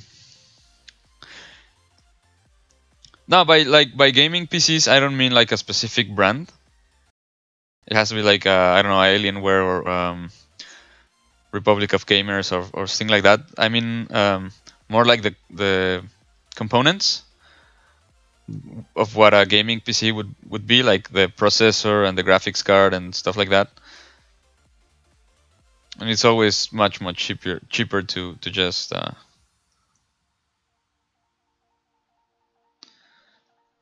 No, by gaming PCs, I don't mean like a specific brand. It has to be like I don't know, Alienware or Republic of Gamers or thing like that. I mean more like the components of what a gaming PC would be, like the processor and the graphics card and stuff like that. And it's always much cheaper to just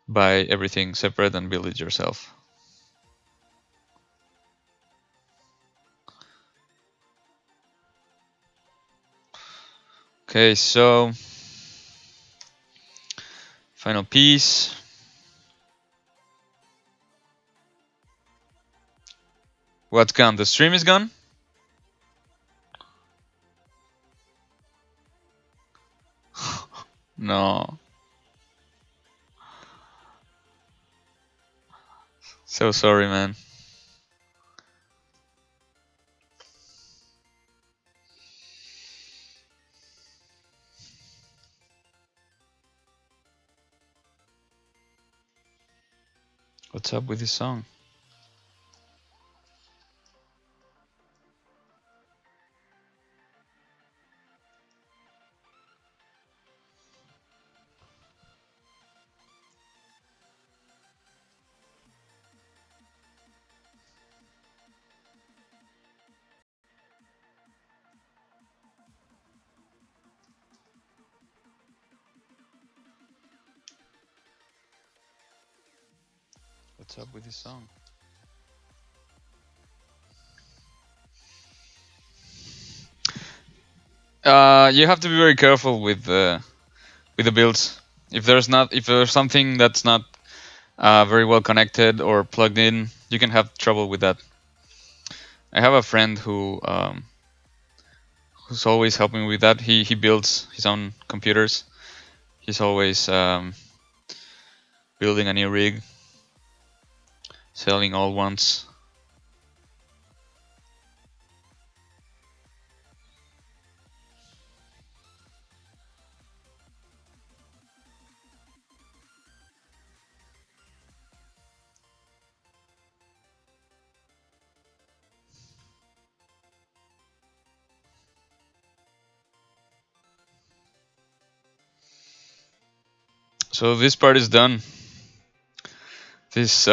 buy everything separate and build it yourself. Okay, so final piece. What's gone? The stream is gone? No. So sorry, man. What's up with this song? What's up with this song? You have to be very careful with the builds. If there's something that's not very well connected or plugged in, you can have trouble with that. I have a friend who's always helping me with that. He builds his own computers. He's always building a new rig, selling old ones. So this part is done. This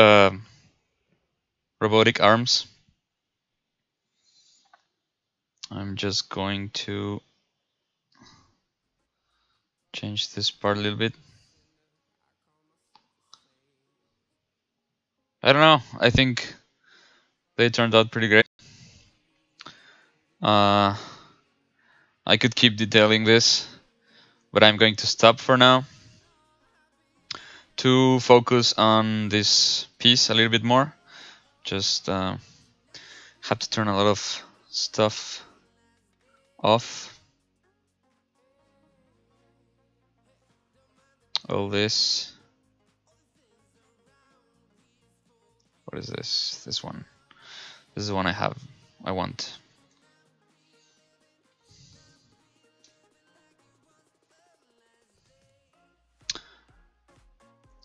robotic arms. I'm just going to change this part a little bit. I don't know. I think they turned out pretty great. I could keep detailing this, but I'm going to stop for now to focus on this piece a little bit more. Just have to turn a lot of stuff off. All this. What is this? This one. This is the one I want.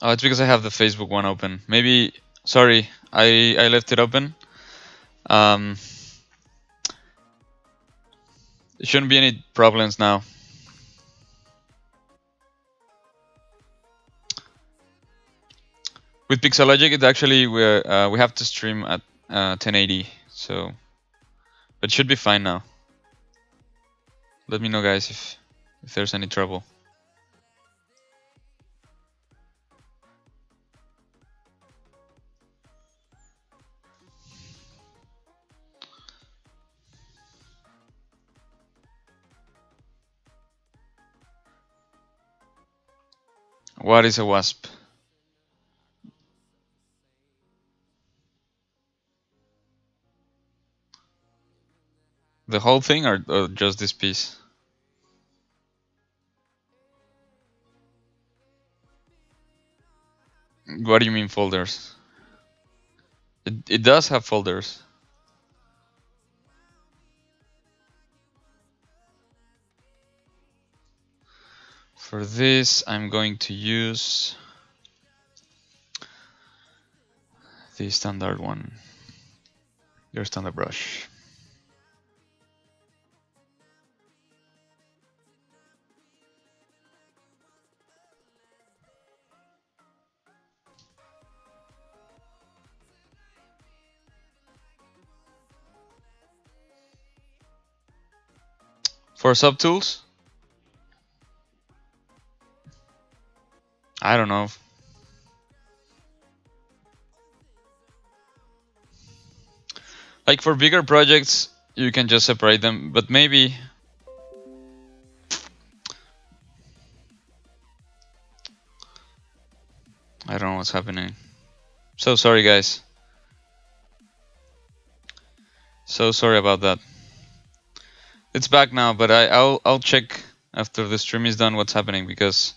Oh, it's because I have the Facebook one open. Maybe, sorry, I left it open. There shouldn't be any problems now. With Pixelogic, it actually we have to stream at 1080, so but it should be fine now. Let me know, guys, if there's any trouble. What is a wasp? The whole thing or just this piece? What do you mean folders? It does have folders. For this, I'm going to use the standard one, your standard brush. For subtools, I don't know. Like for bigger projects, you can just separate them, but maybe I don't know what's happening. So sorry, guys. So sorry about that. It's back now, but I'll check after the stream is done what's happening, because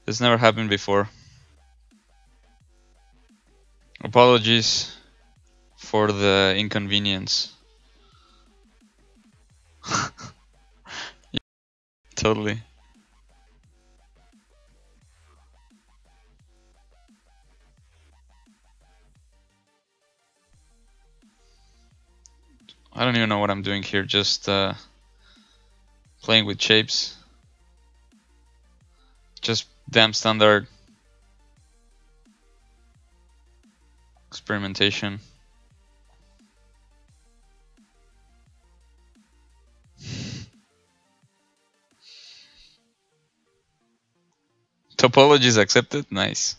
this never happened before. Apologies for the inconvenience. Yeah, totally. I don't even know what I'm doing here, just playing with shapes. Just damn standard experimentation. Topologies accepted? Nice.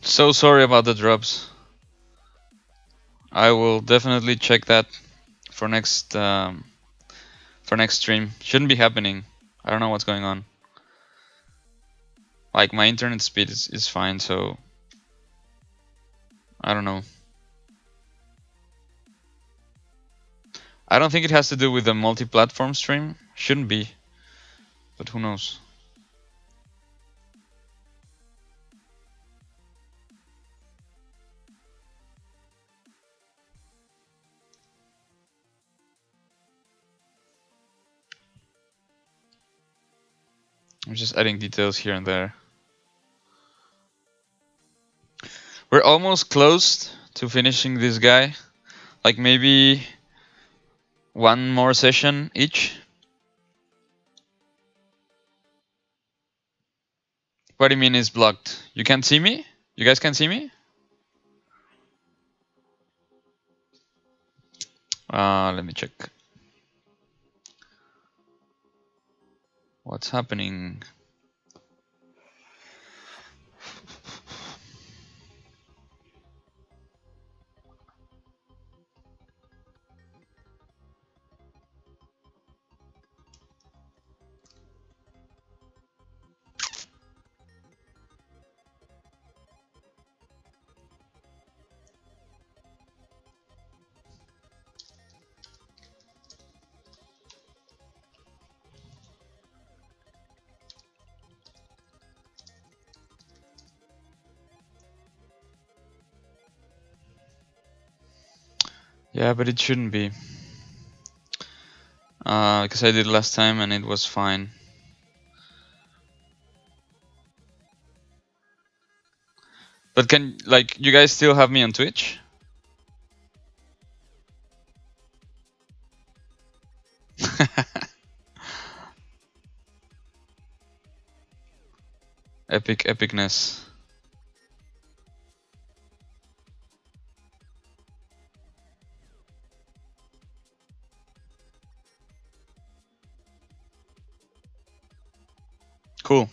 So sorry about the drops. I will definitely check that for next stream. Shouldn't be happening. I don't know what's going on. Like, my internet speed is fine, so I don't know. I don't think it has to do with the multi-platform stream. Shouldn't be, but who knows. I'm just adding details here and there. We're almost close to finishing this guy. Like, maybe one more session each. What do you mean is blocked? You can't see me? You guys can see me? Let me check. What's happening? Yeah, but it shouldn't be. Because I did last time and it was fine. But can, like, you guys still have me on Twitch? Epicness. Cool.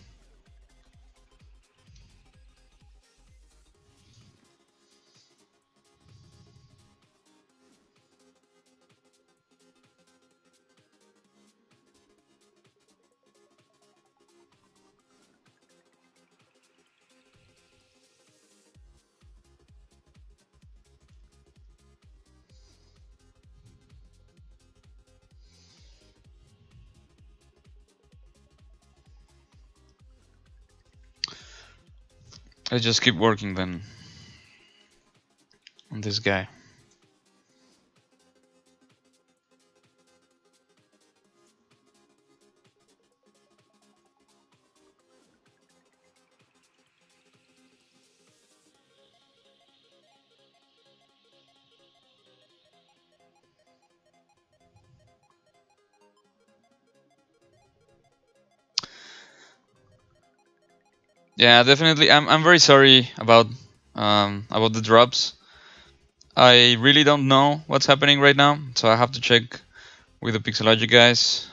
I just keep working then on this guy. Yeah, definitely. I'm very sorry about the drops. I really don't know what's happening right now, so I have to check with the Pixologic guys.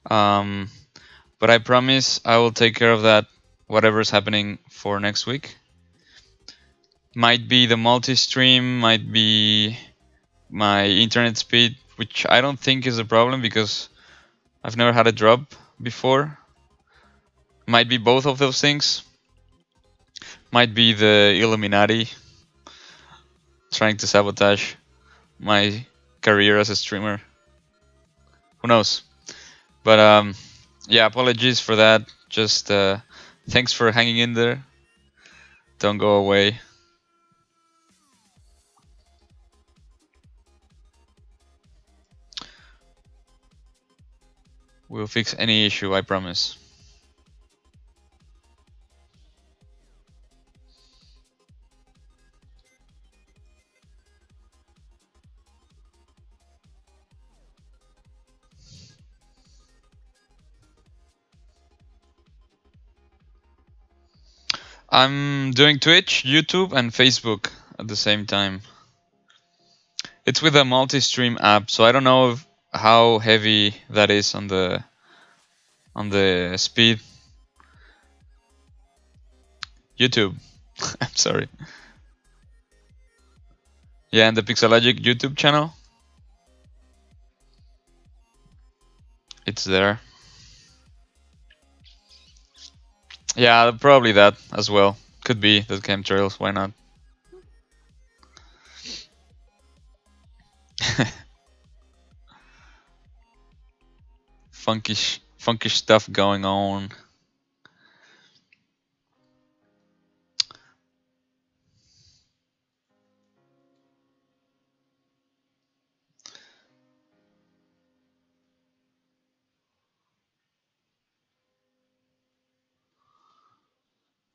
But I promise I will take care of that, whatever's happening for next week. Might be the multi-stream, might be my internet speed, which I don't think is a problem because I've never had a drop before. Might be both of those things. Might be the Illuminati trying to sabotage my career as a streamer. Who knows? But yeah, apologies for that. Just thanks for hanging in there. Don't go away. We'll fix any issue, I promise. I'm doing Twitch, YouTube, and Facebook at the same time. It's with a multi-stream app, so I don't know how heavy that is on the speed. YouTube. I'm sorry. Yeah, and the Pixologic YouTube channel. It's there. Yeah, probably that as well. Could be the chemtrails, why not? funky stuff going on.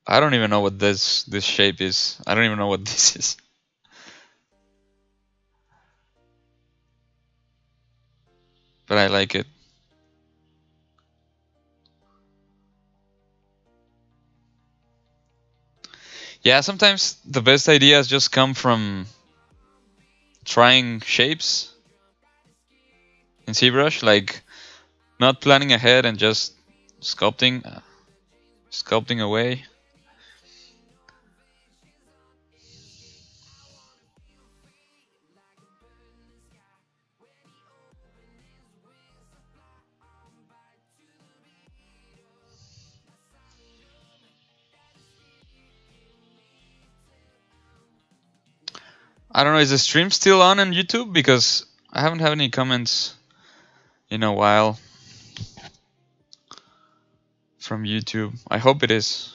I don't even know what this shape is. I don't even know what this is. But I like it. Yeah, sometimes the best ideas just come from trying shapes in ZBrush, like not planning ahead and just sculpting away. I don't know, is the stream still on YouTube? Because I haven't had any comments in a while from YouTube. I hope it is.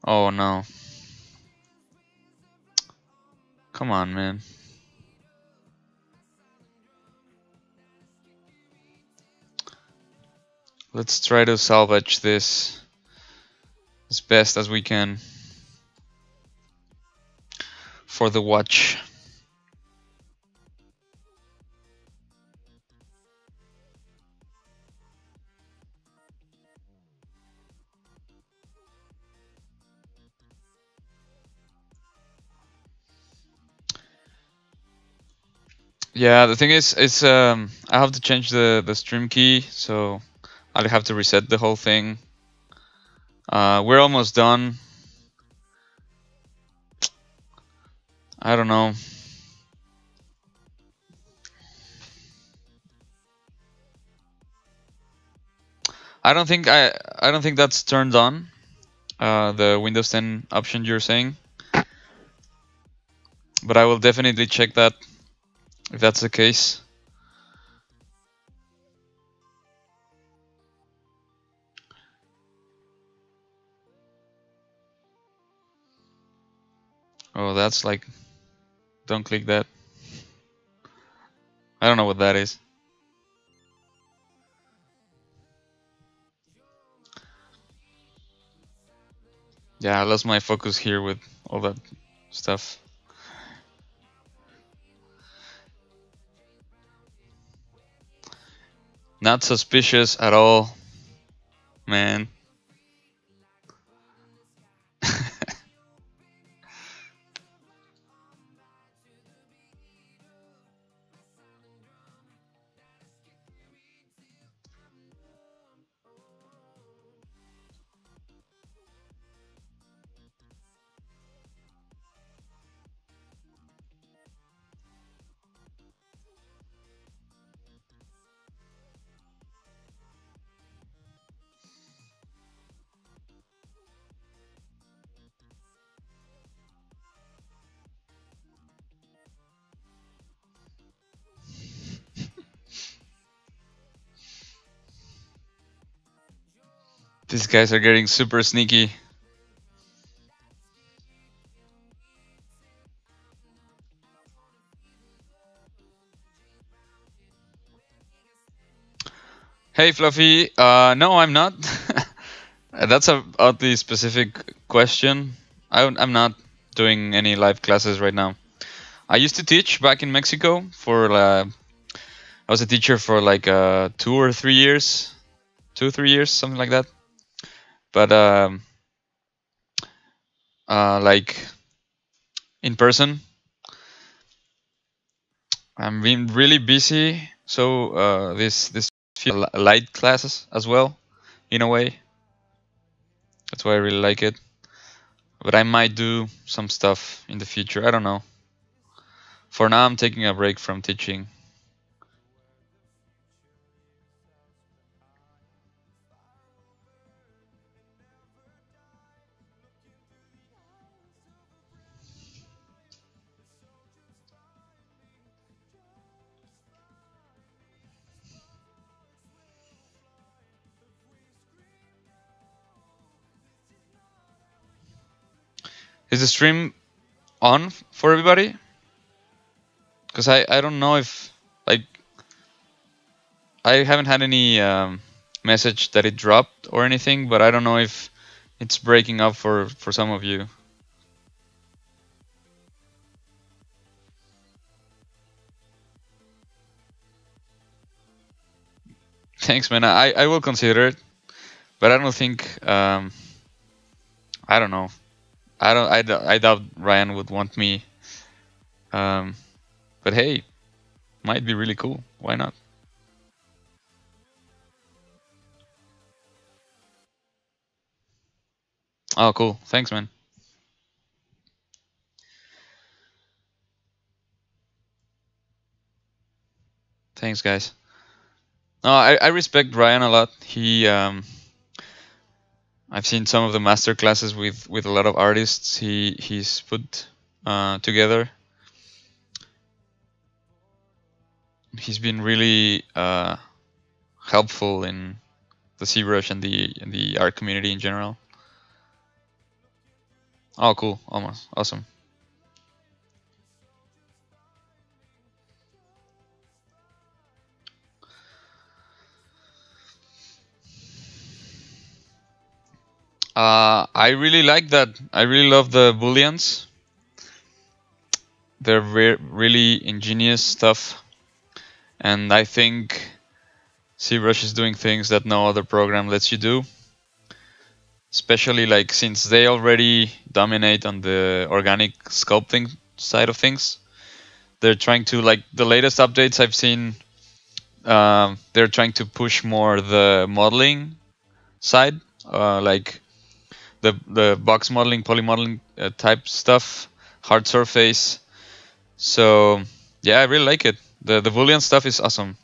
Oh no. Come on, man. Let's try to salvage this as best as we can for the watch. Yeah, the thing is I have to change the stream key, so I'll have to reset the whole thing. We're almost done. I don't know. I don't think that's turned on. The Windows 10 option you're saying. But I will definitely check that if that's the case. Oh, that's like, don't click that. I don't know what that is. Yeah, I lost my focus here with all that stuff. Not suspicious at all, man. These guys are getting super sneaky. Hey, Fluffy. No, I'm not. That's a oddly specific question. I'm not doing any live classes right now. I used to teach back in Mexico for. I was a teacher for like 2 or 3 years, 2-3 years, something like that. But like in person, I'm being really busy. So this feel light classes as well, in a way. That's why I really like it. But I might do some stuff in the future. I don't know. For now, I'm taking a break from teaching. Is the stream on for everybody? Because I don't know if, like, I haven't had any message that it dropped or anything, but I don't know if it's breaking up for some of you. Thanks, man. I will consider it, but I don't think I don't know. I doubt Ryan would want me. But hey, might be really cool. Why not? Oh, cool. Thanks, man. Thanks, guys. No, I respect Ryan a lot. I've seen some of the master classes with a lot of artists he's put together. He's been really helpful in the ZBrush and the art community in general. Oh, cool. Almost. Awesome. I really like that. I really love the booleans. They're really ingenious stuff. And I think ZBrush is doing things that no other program lets you do. Especially like since they already dominate on the organic sculpting side of things. They're trying to, like, the latest updates I've seen, they're trying to push more the modeling side, like the box modeling, poly modeling type stuff, hard surface. So yeah, I really like it. The Boolean stuff is awesome.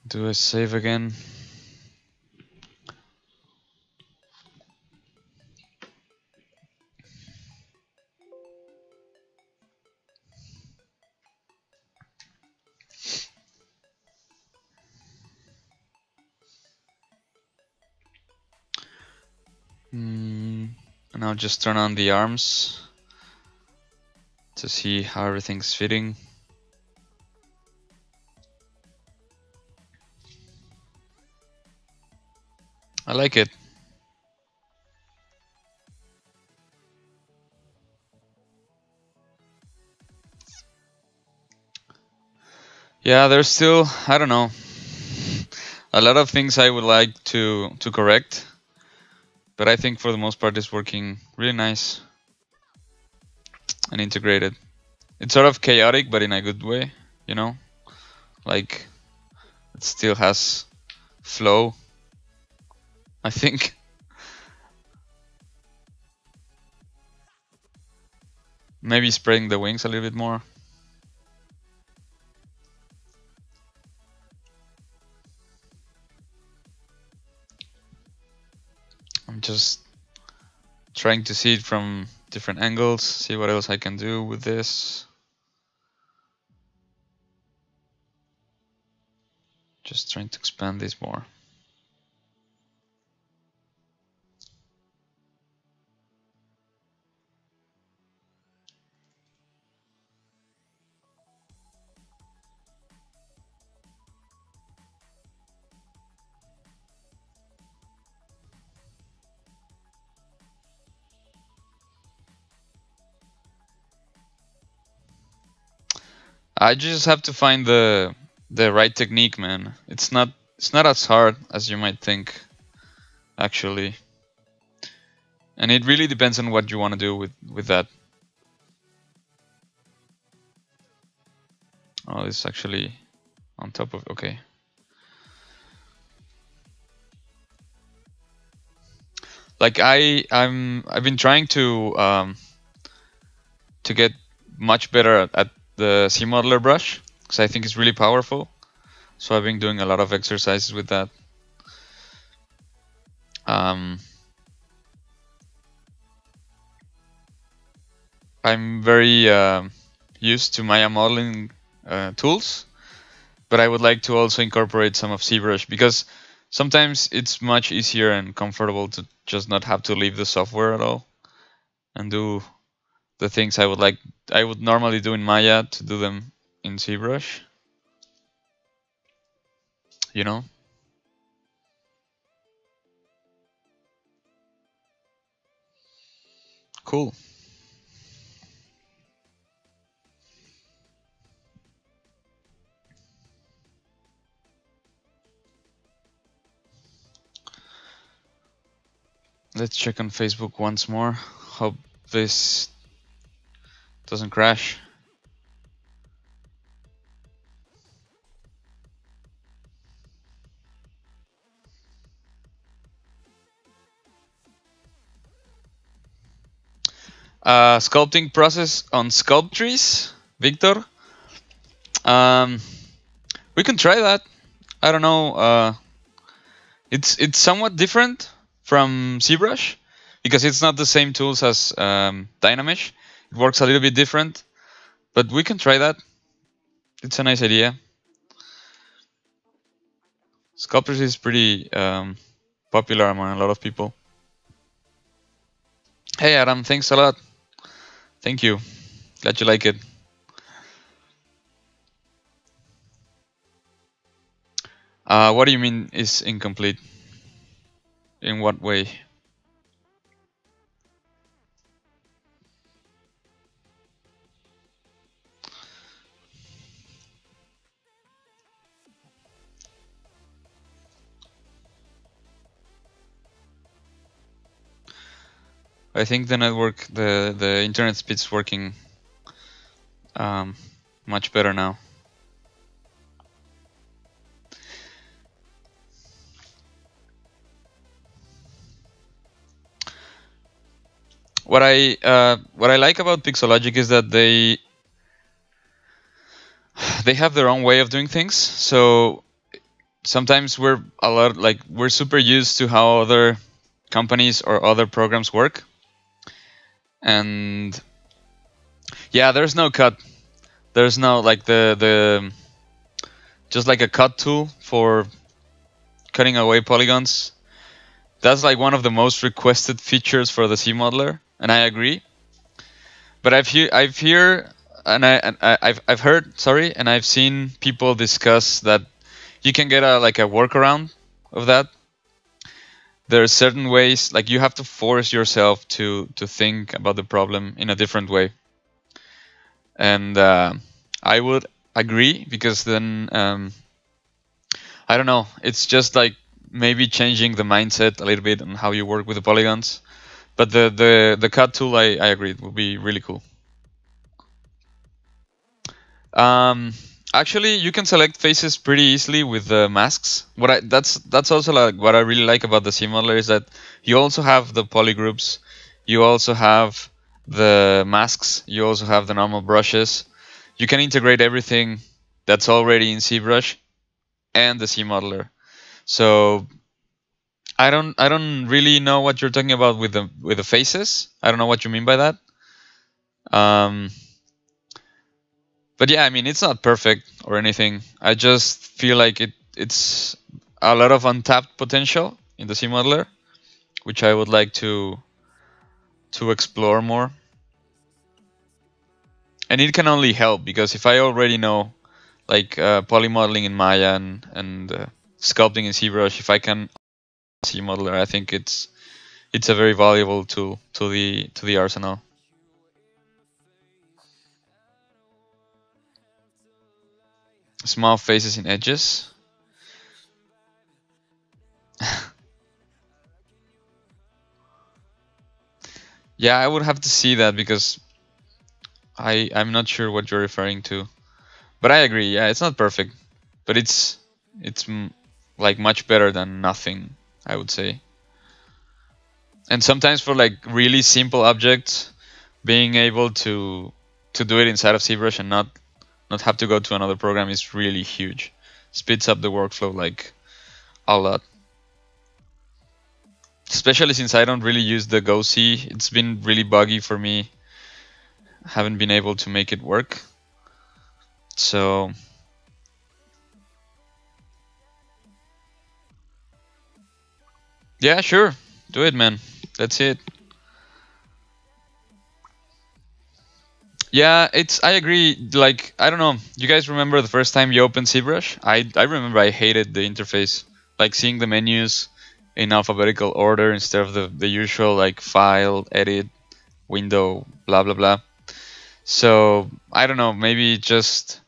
Do I save again? And I'll just turn on the arms to see how everything's fitting. I like it. Yeah, there's still, I don't know, a lot of things I would like to correct, but I think for the most part it's working really nice and integrated. It's sort of chaotic, but in a good way, you know? Like, it still has flow, I think. Maybe spreading the wings a little bit more. I'm just trying to see it from different angles, see what else I can do with this. Just trying to expand this more. I just have to find the right technique, man. It's not as hard as you might think, actually. And it really depends on what you want to do with that. Oh, this is actually on top of, okay. Like I've been trying to get much better at the C-modeler brush, because I think it's really powerful. So I've been doing a lot of exercises with that. I'm very used to Maya modeling tools, but I would like to also incorporate some of ZBrush, because sometimes it's much easier and comfortable to just not have to leave the software at all and do the things I would normally do in Maya to do them in ZBrush. You know? Cool. Let's check on Facebook once more. Hope this doesn't crash. Sculpting process on sculpt trees, Victor. We can try that. I don't know. It's somewhat different from ZBrush because it's not the same tools as Dynamesh. It works a little bit different, but we can try that. It's a nice idea. Sculptors is pretty popular among a lot of people. Hey Adam, thanks a lot. Thank you. Glad you like it. What do you mean is incomplete? In what way? I think the network, the internet speed's working much better now. What I like about Pixologic is that they have their own way of doing things. So sometimes we're super used to how other companies or other programs work, and yeah, there's no cut. There's no like the just like a cut tool for cutting away polygons. That's like one of the most requested features for the C modeler, and I agree. But I've heard, sorry, and I've seen people discuss that you can get a workaround of that. There are certain ways, like you have to force yourself to think about the problem in a different way. And I would agree, because then I don't know, it's just like maybe changing the mindset a little bit on how you work with the polygons. But the cut tool, I agree, it will be really cool. Actually, you can select faces pretty easily with the masks. That's also like what I really like about the SeaModeler is that you also have the polygroups, you also have the masks, you also have the normal brushes. You can integrate everything that's already in ZBrush and the SeaModeler. So I don't really know what you're talking about with the faces. I don't know what you mean by that. Um, but yeah, I mean it's not perfect or anything. I just feel like it's a lot of untapped potential in the SeaModeler, which I would like to explore more. And it can only help because if I already know like polymodeling in Maya and sculpting in ZBrush, if I can SeaModeler, I think it's a very valuable tool to the arsenal. Small faces in edges. Yeah, I would have to see that because I'm not sure what you're referring to. But I agree. Yeah, it's not perfect, but it's like much better than nothing, I would say. And sometimes for like really simple objects, being able to do it inside of ZBrush and not have to go to another program is really huge. Speeds up the workflow like a lot. Especially since I don't really use the GoC, it's been really buggy for me. Haven't been able to make it work. So yeah, sure, do it, man. That's it. Yeah, I agree. Like I don't know. You guys remember the first time you opened ZBrush? I remember I hated the interface. Like seeing the menus in alphabetical order instead of the usual like file, edit, window, blah blah blah. So I don't know. Maybe just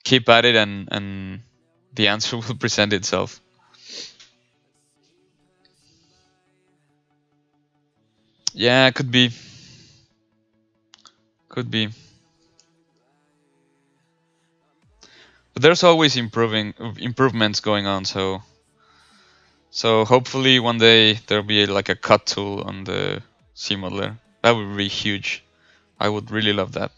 keep at it and the answer will present itself. Yeah, could be. Could be. But there's always improvements going on, so hopefully one day there'll be like a cut tool on the SeaModeler. That would be huge. I would really love that.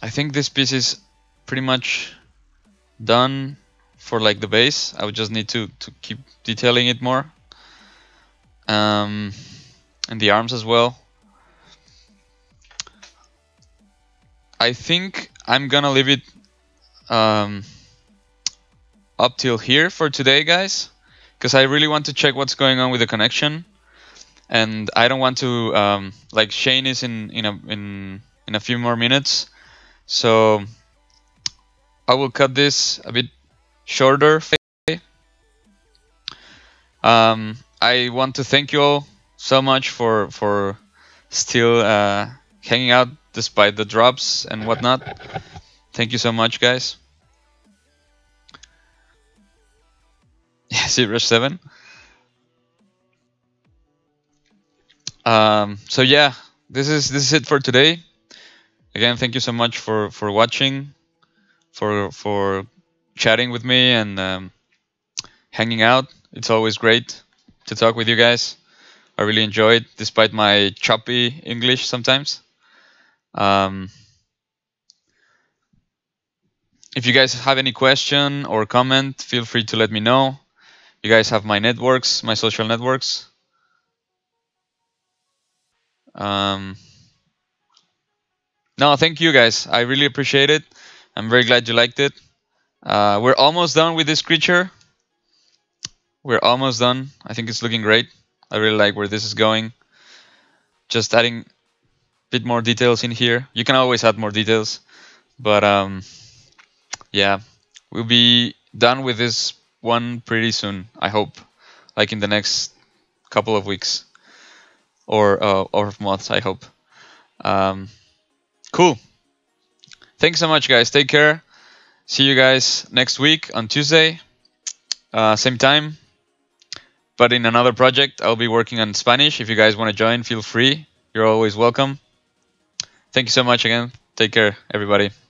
I think this piece is pretty much done for like the base. I would just need to keep detailing it more. And the arms as well. I think I'm gonna leave it up till here for today, guys, because I really want to check what's going on with the connection, and I don't want to like Shane is in a few more minutes, so I will cut this a bit shorter. I want to thank you all so much for still hanging out despite the drops and whatnot. Thank you so much, guys. Yeah, ZBrush 7. So yeah, this is it for today. Again, thank you so much for watching, for chatting with me and hanging out. It's always great to talk with you guys. I really enjoy it, despite my choppy English sometimes. If you guys have any question or comment, feel free to let me know. You guys have my networks, my social networks. No, thank you guys. I really appreciate it. I'm very glad you liked it. We're almost done with this creature. We're almost done. I think it's looking great. I really like where this is going. Just adding a bit more details in here. You can always add more details. But yeah, we'll be done with this one pretty soon, I hope. Like in the next couple of weeks. Or months, I hope. Cool. Thanks so much, guys. Take care. See you guys next week on Tuesday. same time, but in another project. I'll be working on Spanish. If you guys want to join, feel free. You're always welcome. Thank you so much again. Take care, everybody.